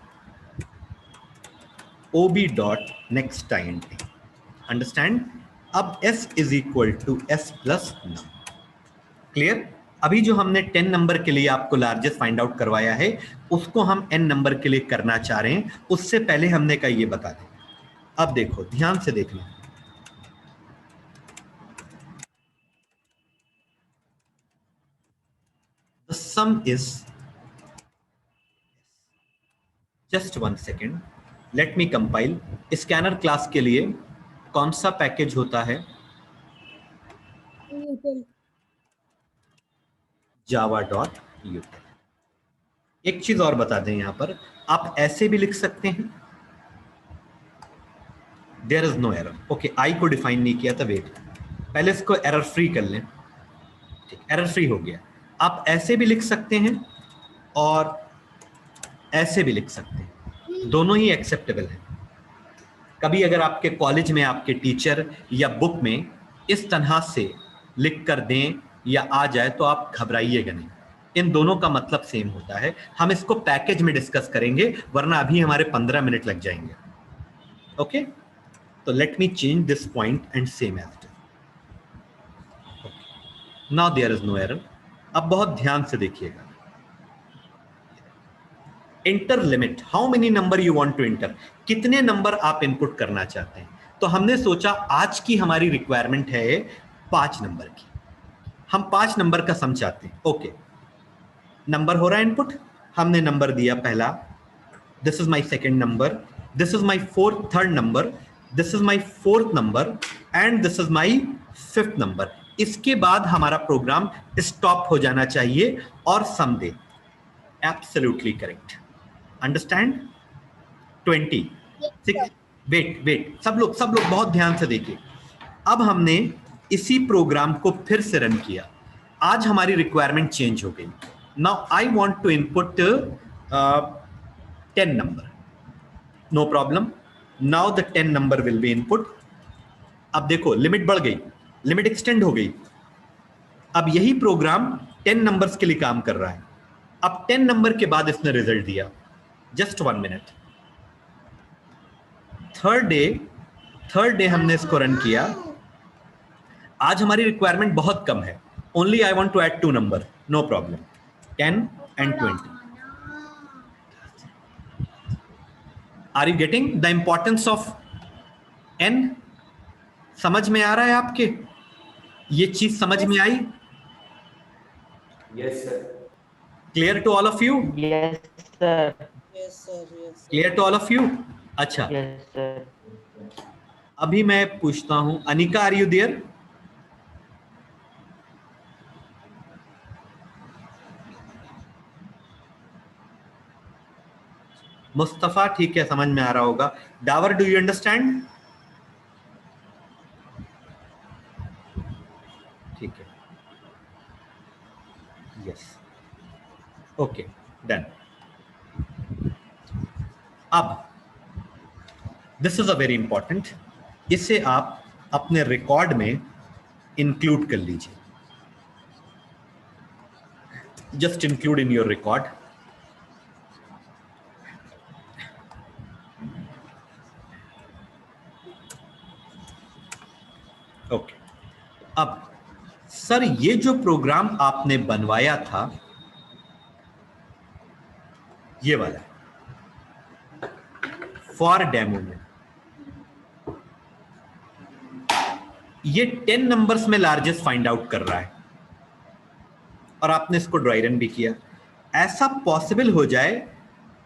ob dot next int. Understand? अब s is equal to s plus num. Clear? अभी जो हमने 10 नंबर के लिए आपको लार्जेस्ट फाइंड आउट करवाया है, उसको हम n नंबर के लिए करना चाह रहे हैं. उससे पहले हमने कहा ये बता दें. अब देखो, ध्यान से देखना. The sum is, just 1 second, let me compile. Scanner class के लिए कौन सा पैकेज होता है? java.util। एक चीज और बता दें, यहां पर आप ऐसे भी लिख सकते हैं, there is no error. Okay, I को डिफाइन नहीं किया था, वेट, पहले इसको एरर फ्री कर लें। ठीक, एरर फ्री हो गया। आप ऐसे भी लिख सकते हैं और ऐसे भी लिख सकते हैं, दोनों ही एक्सेप्टेबल है। कभी अगर आपके कॉलेज में आपके टीचर या बुक में इस तरह से लिख कर दें या आ जाए तो आप घबराइएगा नहीं, इन दोनों का मतलब सेम होता है। हम इसको पैकेज में डिस्कस करेंगे, वरना अभी हमारे 15 मिनट लग जाएंगे। ओके, तो let me change this point and same as it is. Now there is no error. अब बहुत ध्यान से देखिएगा, enter limit, how many number you want to enter, कितने नंबर आप इनपुट करना चाहते हैं। तो हमने सोचा आज की हमारी रिक्वायरमेंट है 5 नंबर की, हम 5 नंबर का सम चाहते हैं। ओके, नंबर हो रहा है इनपुट, हमने नंबर दिया पहला, this is my second number, this is my third number, this is my fourth number and this is my fifth number. इसके बाद हमारा प्रोग्राम स्टॉप हो जाना चाहिए और सम दे। Absolutely correct, understand. 26, वेट, सब लोग बहुत ध्यान से देखिए। अब हमने इसी प्रोग्राम को फिर से रन किया, आज हमारी रिक्वायरमेंट चेंज हो गई। Now I want to input 10 number, no problem, now the 10 number will be input. अब देखो लिमिट बढ़ गई, लिमिट एक्सटेंड हो गई। अब यही प्रोग्राम 10 नंबर्स के लिए काम कर रहा है। अब 10 नंबर के बाद इसने रिजल्ट दिया, जस्ट 1 मिनट। थर्ड डे हमने इसको रन किया, आज हमारी रिक्वायरमेंट बहुत कम है, only I want to add 2 number, no problem, 10 and 20। Are you getting the importance of n? समझ में आ रहा है आपके, ये चीज समझ में आई? Yes, sir. Clear to all of you? Yes, sir. Clear to all of you? अच्छा, Yes, sir. अभी मैं पूछता हूं, Anika are you there? Mustafa ठीक है, समझ में आ रहा होगा। Dawar, do you understand? ठीक है, यस, ओके, डन। अब this is a very important, इसे आप अपने रिकॉर्ड में इंक्लूड कर लीजिए, just include in your record. Okay, अब सर ये जो प्रोग्राम आपने बनवाया था, ये वाला फॉर डेमो में, ये 10 नंबर्स में लार्जेस्ट फाइंड आउट कर रहा है और आपने इसको ड्राई रन भी किया। ऐसा पॉसिबल हो जाए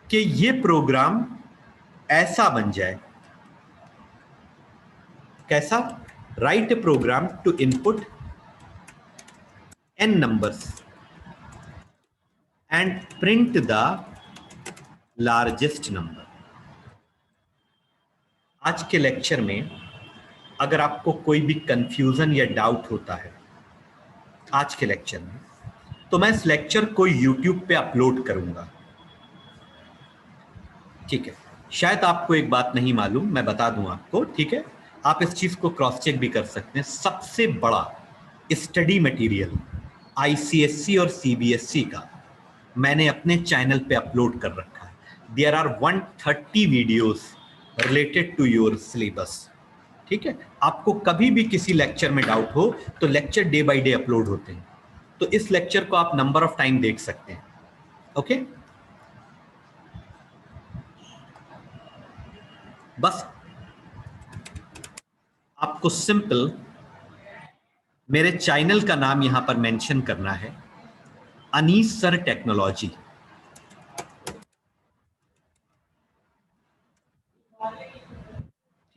कि ये प्रोग्राम ऐसा बन जाए, कैसा? Write a program to input n numbers and print the largest number। आज के लेक्चर में अगर आपको कोई भी कंफ्यूजन या डाउट होता है आज के लेक्चर में, तो मैं इस लेक्चर को YouTube पे अपलोड करूंगा, ठीक है? शायद आपको एक बात नहीं मालूम, मैं बता दूं आपको, ठीक है? आप इस चीज को क्रॉस चेक भी कर सकते हैं। सबसे बड़ा स्टडी मटेरियल ICSE और CBSE का मैंने अपने चैनल पे अपलोड कर रखा है। There are 130 videos related to your syllabus, ठीक है? आपको कभी भी किसी लेक्चर में डाउट हो तो lecture day by day upload होते हैं, तो इस लेक्चर को आप नंबर ऑफ टाइम देख सकते हैं। ओके, बस आपको सिंपल मेरे चैनल का नाम यहां पर मेंशन करना है, अनीस सर टेक्नोलॉजी।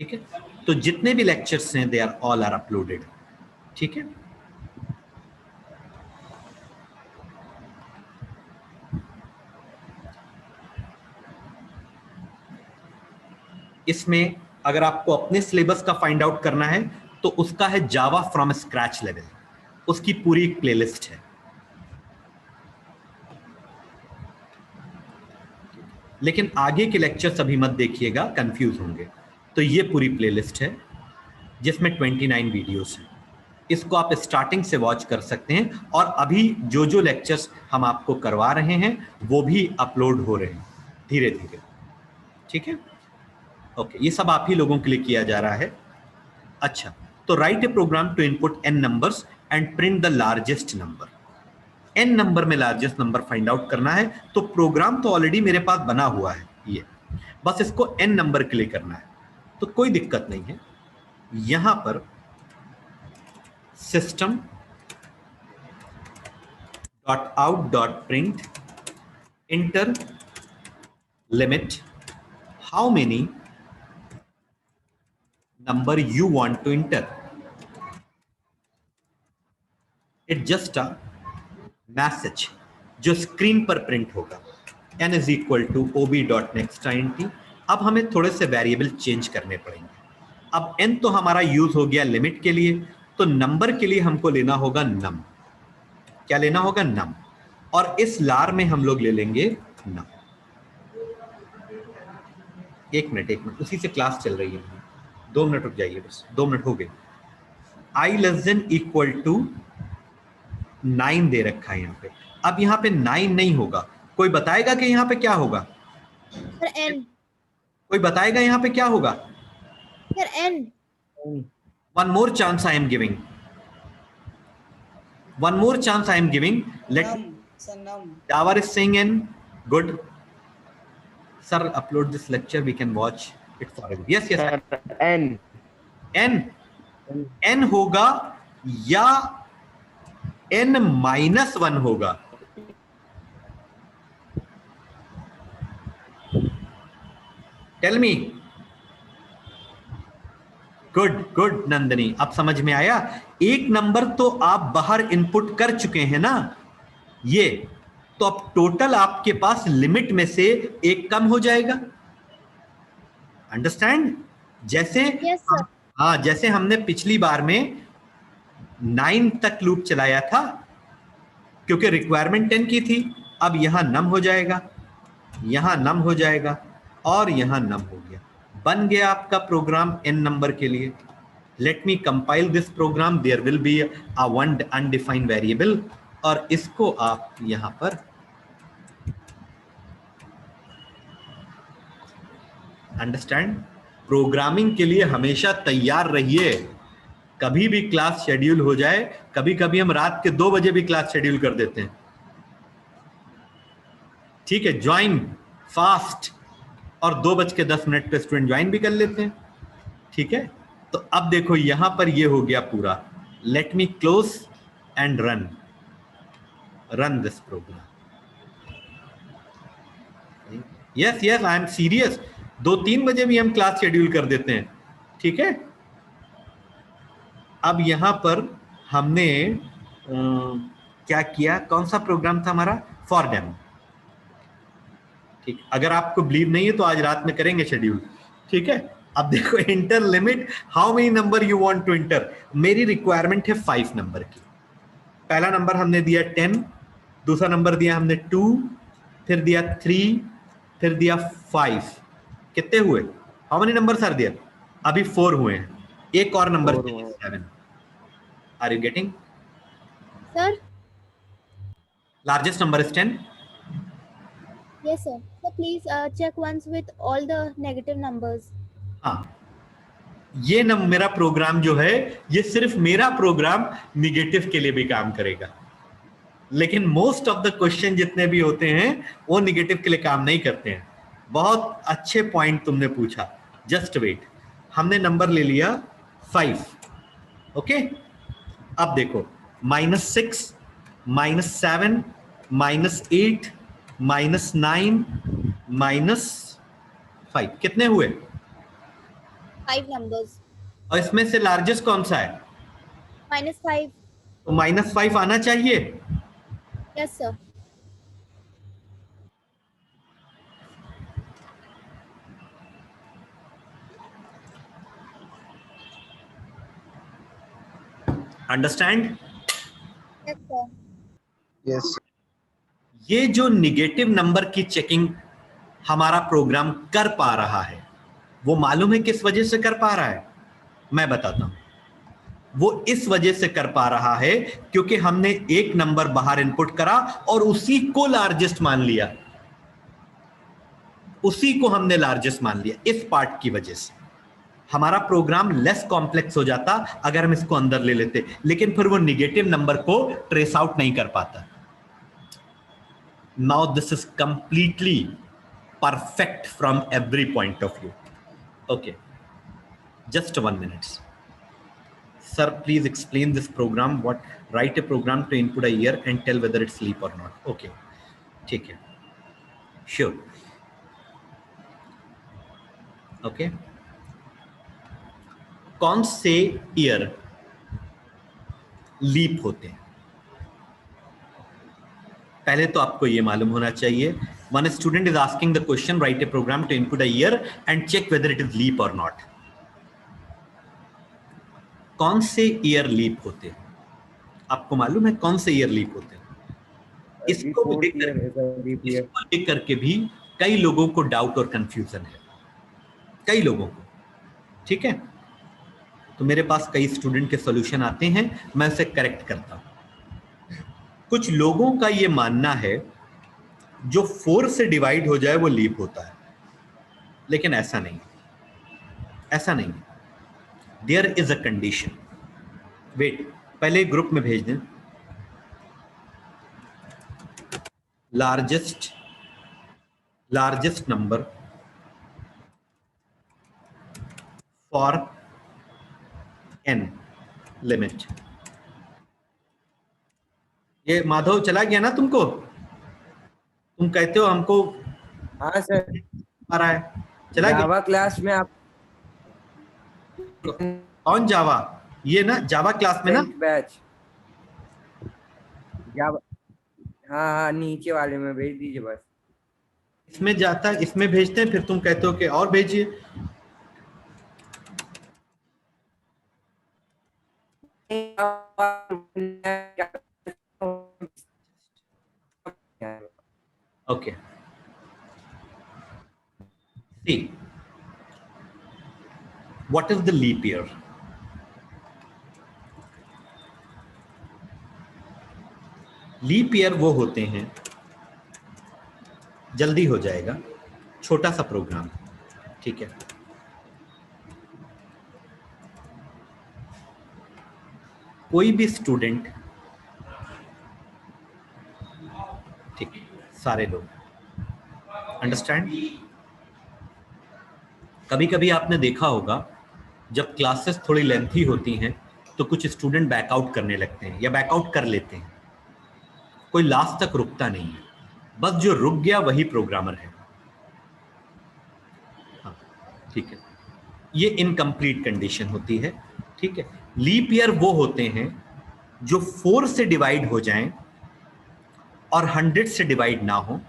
ठीक है, तो जितने भी लेक्चर्स हैं they are all are uploaded, ठीक है? इसमें अगर आपको अपने सिलेबस का फाइंड आउट करना है तो उसका है जावा फ्रॉम स्क्रैच लेवल, उसकी पूरी एक प्लेलिस्ट है। लेकिन आगे के लेक्चर्स अभी मत देखिएगा, कंफ्यूज होंगे। तो ये पूरी प्लेलिस्ट है जिसमें 29 वीडियोस हैं। इसको आप स्टार्टिंग से वॉच कर सकते हैं और अभी जो जो लेक्चर्स हम आपको करवा रहे हैं वो भी अपलोड हो रहे हैं धीरे धीरे। ठीक है, ओके, ये सब आप ही लोगों के लिए किया जा रहा है। अच्छा, तो write a program to input n numbers and print the largest number. n number में लार्जेस्ट नंबर फाइंड आउट करना है, तो प्रोग्राम तो ऑलरेडी मेरे पास बना हुआ है, ये बस इसको n नंबर के लिए करना है, तो कोई दिक्कत नहीं है। यहां पर system dot out dot print enter limit how many number you want to enter. It's just a message जो स्क्रीन पर प्रिंट होगा, n is equal to ob dot next int। अब हमें थोड़े से वेरिएबल चेंज करने पड़ेंगे। अब n तो हमारा यूज हो गया लिमिट के लिए, तो नंबर के लिए हमको लेना होगा नम। क्या लेना होगा? नम। और इस लार में हम लोग ले लेंगे नम। एक मिनट, उसी से क्लास चल रही है, 2 मिनट रुक जाइए, बस 2 मिनट हो गए। i less than equal to 9 दे रखा है यहाँ पे। अब यहाँ पे 9 नहीं होगा, कोई बताएगा कि यहाँ पे क्या होगा? Sir n। कोई बताएगा यहाँ पे क्या होगा? Sir n। One more chance I am giving. One more chance I am giving. Let Jawar is saying n. Good. Sir, upload this lecture. We can watch it forever. Yes, yes. Sir, n n होगा या n minus 1 होगा? Tell me. Good Nandini, अब समझ में आया। एक number तो आप बाहर इनपुट कर चुके हैं ना, ये तो अब टोटल आपके पास लिमिट में से एक कम हो जाएगा। अंडरस्टैंड? जैसे यस सर। हाँ, जैसे हमने पिछली बार में 9 तक लूप चलाया था क्योंकि रिक्वायरमेंट 10 की थी। अब यहां नम हो जाएगा, यहां नम हो जाएगा और यहां नम हो गया। बन गया आपका प्रोग्राम n नंबर के लिए। Let me compile this program. There will be a one undefined variable और इसको आप यहां पर अंडरस्टैंड। प्रोग्रामिंग के लिए हमेशा तैयार रहिए। कभी भी क्लास शेड्यूल हो जाए, कभी कभी हम रात के 2 बजे भी क्लास शेड्यूल कर देते हैं। ठीक है, ज्वाइन फास्ट और 2:10 पे स्टूडेंट ज्वाइन भी कर लेते हैं। ठीक है, तो अब देखो यहां पर ये हो गया पूरा। Let me close and run this program. Yes yes, I am serious. 2-3 बजे भी हम क्लास शेड्यूल कर देते हैं। ठीक है, अब यहां पर हमने क्या किया? कौन सा प्रोग्राम था हमारा? For demo. ठीक, अगर आपको बिलीव नहीं है तो आज रात में करेंगे शेड्यूल। ठीक है, अब देखो enter limit how many number you want to enter. मेरी रिक्वायरमेंट है 5 नंबर की। पहला नंबर हमने दिया 10, दूसरा नंबर दिया हमने 2, फिर दिया 3, फिर दिया 5। कितने हुए? हाउ मेनी नंबर सर दिया? अभी 4 हुए हैं, एक और number 7। Are you getting? Sir largest number is 10। yes sir. So please check once with all the negative numbers. हाँ, ये न मेरा प्रोग्राम जो है, ये सिर्फ मेरा प्रोग्राम निगेटिव के लिए भी काम करेगा, लेकिन मोस्ट ऑफ द क्वेश्चन जितने भी होते हैं वो निगेटिव के लिए काम नहीं करते हैं। बहुत अच्छे पॉइंट तुमने पूछा। जस्ट वेट, हमने नंबर ले लिया 5। ओके, अब देखो -6, -7, -8, -9, -5 कितने हुए? 5 numbers. और इसमें से लार्जेस्ट कौन सा है? -5. तो -5 आना चाहिए। Yes sir. Understand? Yes, sir. Yes. ये जो निगेटिव नंबर की चेकिंग हमारा प्रोग्राम कर पा रहा है, वो मालूम है किस वजह से कर पा रहा है? मैं बताता हूं। वो इस वजह से कर पा रहा है क्योंकि हमने एक नंबर बाहर इनपुट करा और उसी को लार्जेस्ट मान लिया, उसी को हमने लार्जेस्ट मान लिया। इस पार्ट की वजह से हमारा प्रोग्राम लेस कॉम्प्लेक्स हो जाता अगर हम इसको अंदर ले लेते, लेकिन फिर वो निगेटिव नंबर को ट्रेस आउट नहीं कर पाता। Now this is completely perfect from every point of view. Okay, just 1 minute. Sir, please explain this program. What, write a program to input a year and tell whether it's leap or not. Okay, take it. Sure. Okay. कौन से year leap होते हैं? पहले तो आपको ये मालूम होना चाहिए। One student is asking the question, write a program to input a year and check whether it is leap or not. कौन से ईयर लीप होते हैं? आपको मालूम है कौन से ईयर लीप होते हैं? इसको लेकर के भी कई लोगों को डाउट और कंफ्यूजन है, कई लोगों को। ठीक है, तो मेरे पास कई स्टूडेंट के सॉल्यूशन आते हैं, मैं उसे करेक्ट करता हूं। कुछ लोगों का ये मानना है जो 4 से डिवाइड हो जाए वो लीप होता है, लेकिन ऐसा नहीं, ऐसा नहीं। There is a condition. Wait, पहले ग्रुप में भेज दें। Largest number for n limit. ये माधव चला गया ना तुमको? तुम कहते हो हमको। हाँ सर, आ रहा है, चला गया। जावा क्लास में आप कौन जावा? ये ना जावा क्लास में ना बैच जावा, हाँ नीचे वाले में भेज दीजिए बस। इसमें जाता, इसमें भेजते हैं, फिर तुम कहते हो कि और भेजिए। Okay, see, what is the leap year? Leap year वो होते हैं, जल्दी हो जाएगा, छोटा सा प्रोग्राम, ठीक है। कोई भी स्टूडेंट, ठीक है, सारे लोग अंडरस्टैंड? कभी कभी आपने देखा होगा जब क्लासेस थोड़ी लेंथी होती हैं तो कुछ स्टूडेंट बैकआउट करने लगते हैं या बैकआउट कर लेते हैं। कोई लास्ट तक रुकता नहीं है, बस जो रुक गया वही प्रोग्रामर है। हाँ, ठीक है, ये इनकम्प्लीट कंडीशन होती है, ठीक है। लीप ईयर वो होते हैं जो 4 से डिवाइड हो जाएं और 100 से डिवाइड ना हो,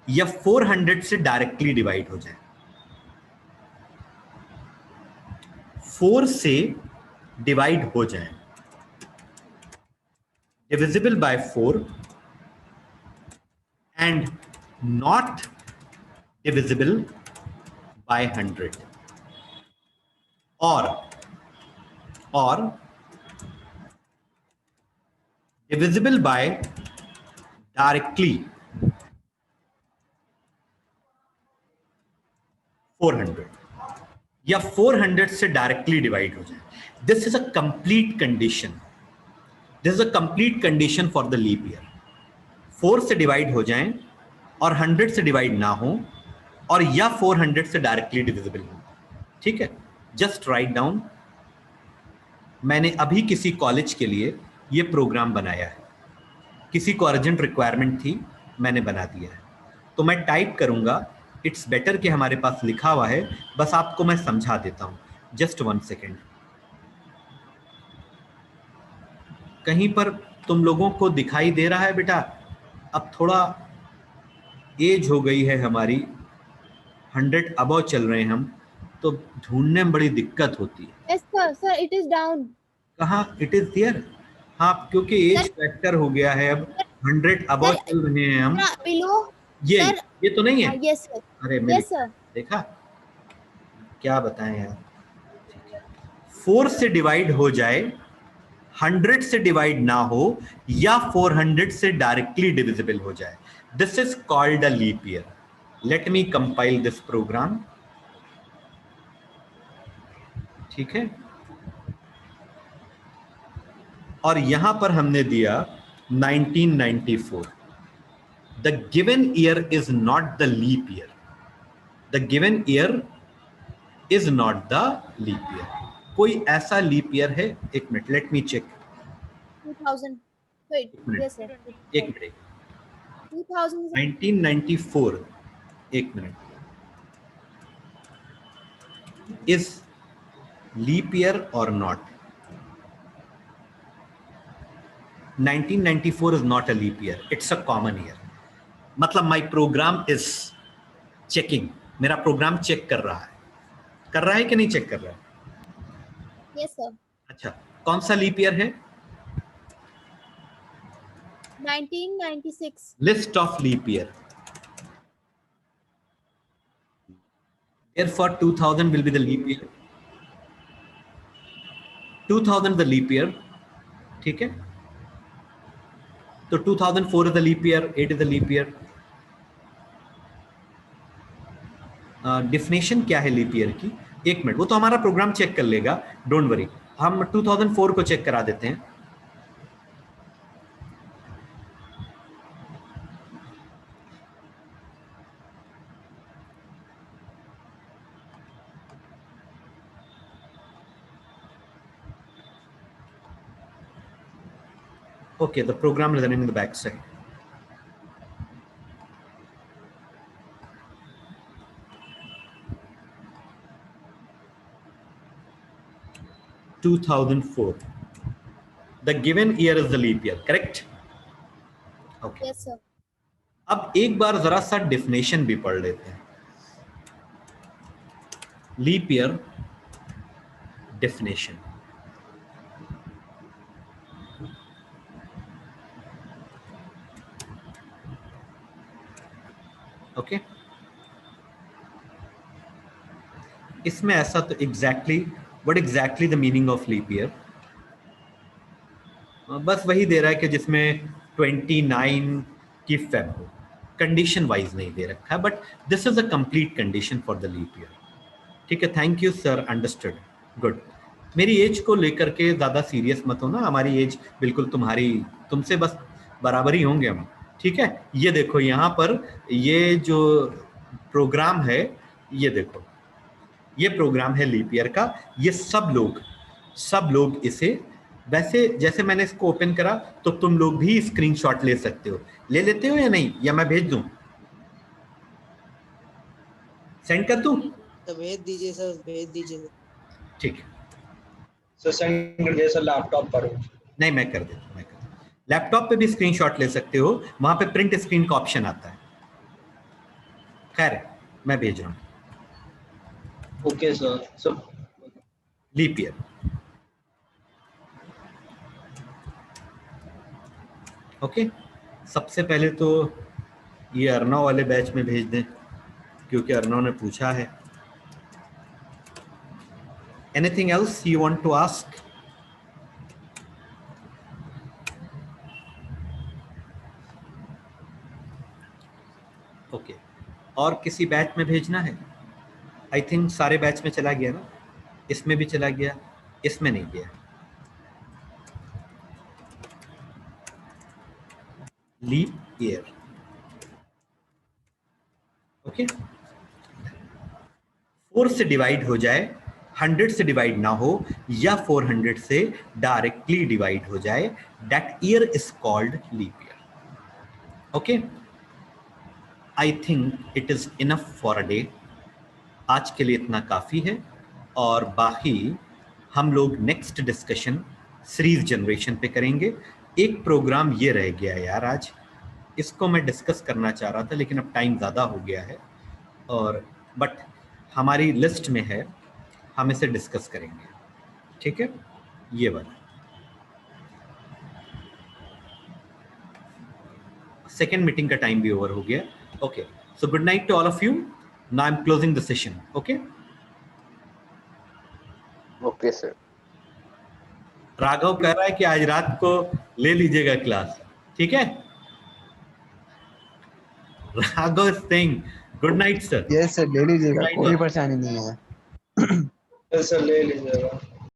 या 400 से डायरेक्टली डिवाइड हो जाए। 4 से डिवाइड हो जाए, divisible by 4 and not divisible by 100, or divisible by directly 400 या 400 से डायरेक्टली डिवाइड हो जाए। This is a complete condition, this is a complete condition for the leap year. 4 से डिवाइड हो जाएं और 100 से डिवाइड ना हो, और या 400 से डायरेक्टली डिविजिबल हो, ठीक है। Just write down. मैंने अभी किसी कॉलेज के लिए ये प्रोग्राम बनाया है, किसी को अर्जेंट रिक्वायरमेंट थी, मैंने बना दिया है। तो मैं टाइप करूंगा, इट्स बेटर कि हमारे पास लिखा हुआ है, बस आपको मैं समझा देता हूं। Just 1 second. कहीं पर तुम लोगों को दिखाई दे रहा है बेटा? अब थोड़ा एज हो गई है हमारी, 100 अबव चल रहे हैं हम, तो ढूंढने में बड़ी दिक्कत होती है। Yes, sir. Sir, it is down. कहाँ इट इज देयर? हाँ, क्योंकि एज फैक्टर हो गया है अब 100 अबव सर, चल रहे हैं हम। बिलो ये सर। ये तो नहीं है? Yes sir. अरे मैं यस सर। देखा, क्या बताएं यार। 4 से डिवाइड हो जाए, 100 से डिवाइड ना हो, या 400 से डायरेक्टली डिविजिबल हो जाए, this is called a leap year. Let me compile this program. ठीक है, और यहां पर हमने दिया 1994। The given year is not the leap year, the given year is not the leap year. कोई ऐसा लीप ईयर है? एक minute, let me check. 2000। Wait. एक मिनट, Yes sir. एक मिनट। 2000 is 1994, एक मिनट, इज लीप ईयर और not? 1994 is not a leap year, it's a common year. मतलब my program is checking, मेरा प्रोग्राम चेक कर रहा है कि नहीं चेक कर रहा है? yes sir. अच्छा, कौन सा लीप ईयर है? 1996. List of leap year. Therefore 2000 will be the leap year, 2000 the leap year। ठीक है, तो 2004 is the leap year, 8 is the leap year। Definition क्या है लीप ईयर की? एक मिनट, वो तो हमारा प्रोग्राम चेक कर लेगा, डोंट वरी। हम 2004 को चेक करा देते हैं। Okay, the program is running in the back side. (2004). The given year is the leap year, correct? Okay. Yes sir. अब एक बार जरा सा डेफिनेशन भी पढ़ लेते हैं। Leap year definition. ओके, इसमें ऐसा तो exactly what exactly the meaning of leap year, बस वही दे रहा है कि जिसमें 29 की फेब हो, कंडीशन वाइज नहीं दे रखा है, but this is a complete condition for the leap year. ठीक है, thank you sir, understood, good. मेरी एज को लेकर के ज़्यादा सीरियस मत हो ना, हमारी एज बिल्कुल तुमसे बस बराबर ही होंगे हम। ठीक है, ये देखो यहाँ पर ये जो प्रोग्राम है, ये देखो, ये प्रोग्राम है लीप ईयर का। ये सब लोग इसे, वैसे जैसे मैंने इसको ओपन करा तो तुम लोग भी स्क्रीनशॉट ले सकते हो। ले लेते हो या नहीं, या मैं भेज दूं, सेंड कर दूं? तो भेज दीजिए सर, भेज दीजिए। ठीक है सर, सेंड कर दिया सर लैपटॉप पर। नहीं, मैं कर देता हूँ, लैपटॉप पे भी स्क्रीनशॉट ले सकते हो, वहां पे प्रिंट स्क्रीन का ऑप्शन आता है। खैर, मैं भेज रहा हूँ। Okay sir. Leap year, okay. सबसे पहले तो ये अर्नव वाले बैच में भेज दें, क्योंकि अर्नव ने पूछा है। Anything else you want to ask? Okay, और किसी बैच में भेजना है? आई थिंक सारे बैच में चला गया ना, इसमें भी चला गया, इसमें नहीं गया। Leap year, okay. 4 से डिवाइड हो जाए, 100 से डिवाइड ना हो, या 400 से डायरेक्टली डिवाइड हो जाए, that year is called leap year. Okay, I think it is enough for a day. आज के लिए इतना काफी है, और बाकी हम लोग नेक्स्ट डिस्कशन सीरीज जनरेशन पे करेंगे। एक प्रोग्राम ये रह गया यार आज, इसको मैं डिस्कस करना चाह रहा था, लेकिन अब टाइम ज़्यादा हो गया है, और बट हमारी लिस्ट में है, हम इसे डिस्कस करेंगे। ठीक है, ये वाला सेकेंड मीटिंग का टाइम भी ओवर हो गया. Okay, so good night to all of you. Now I am closing the session. Okay, okay sir. Raghav कह रहा है कि आज रात को ले लीजिएगा क्लास. ठीक है, Raghav Singh, good night sir. Yes sir, ले लीजिएगा, Right, कोई sir. परेशानी नहीं है. सर ले लीजिएगा.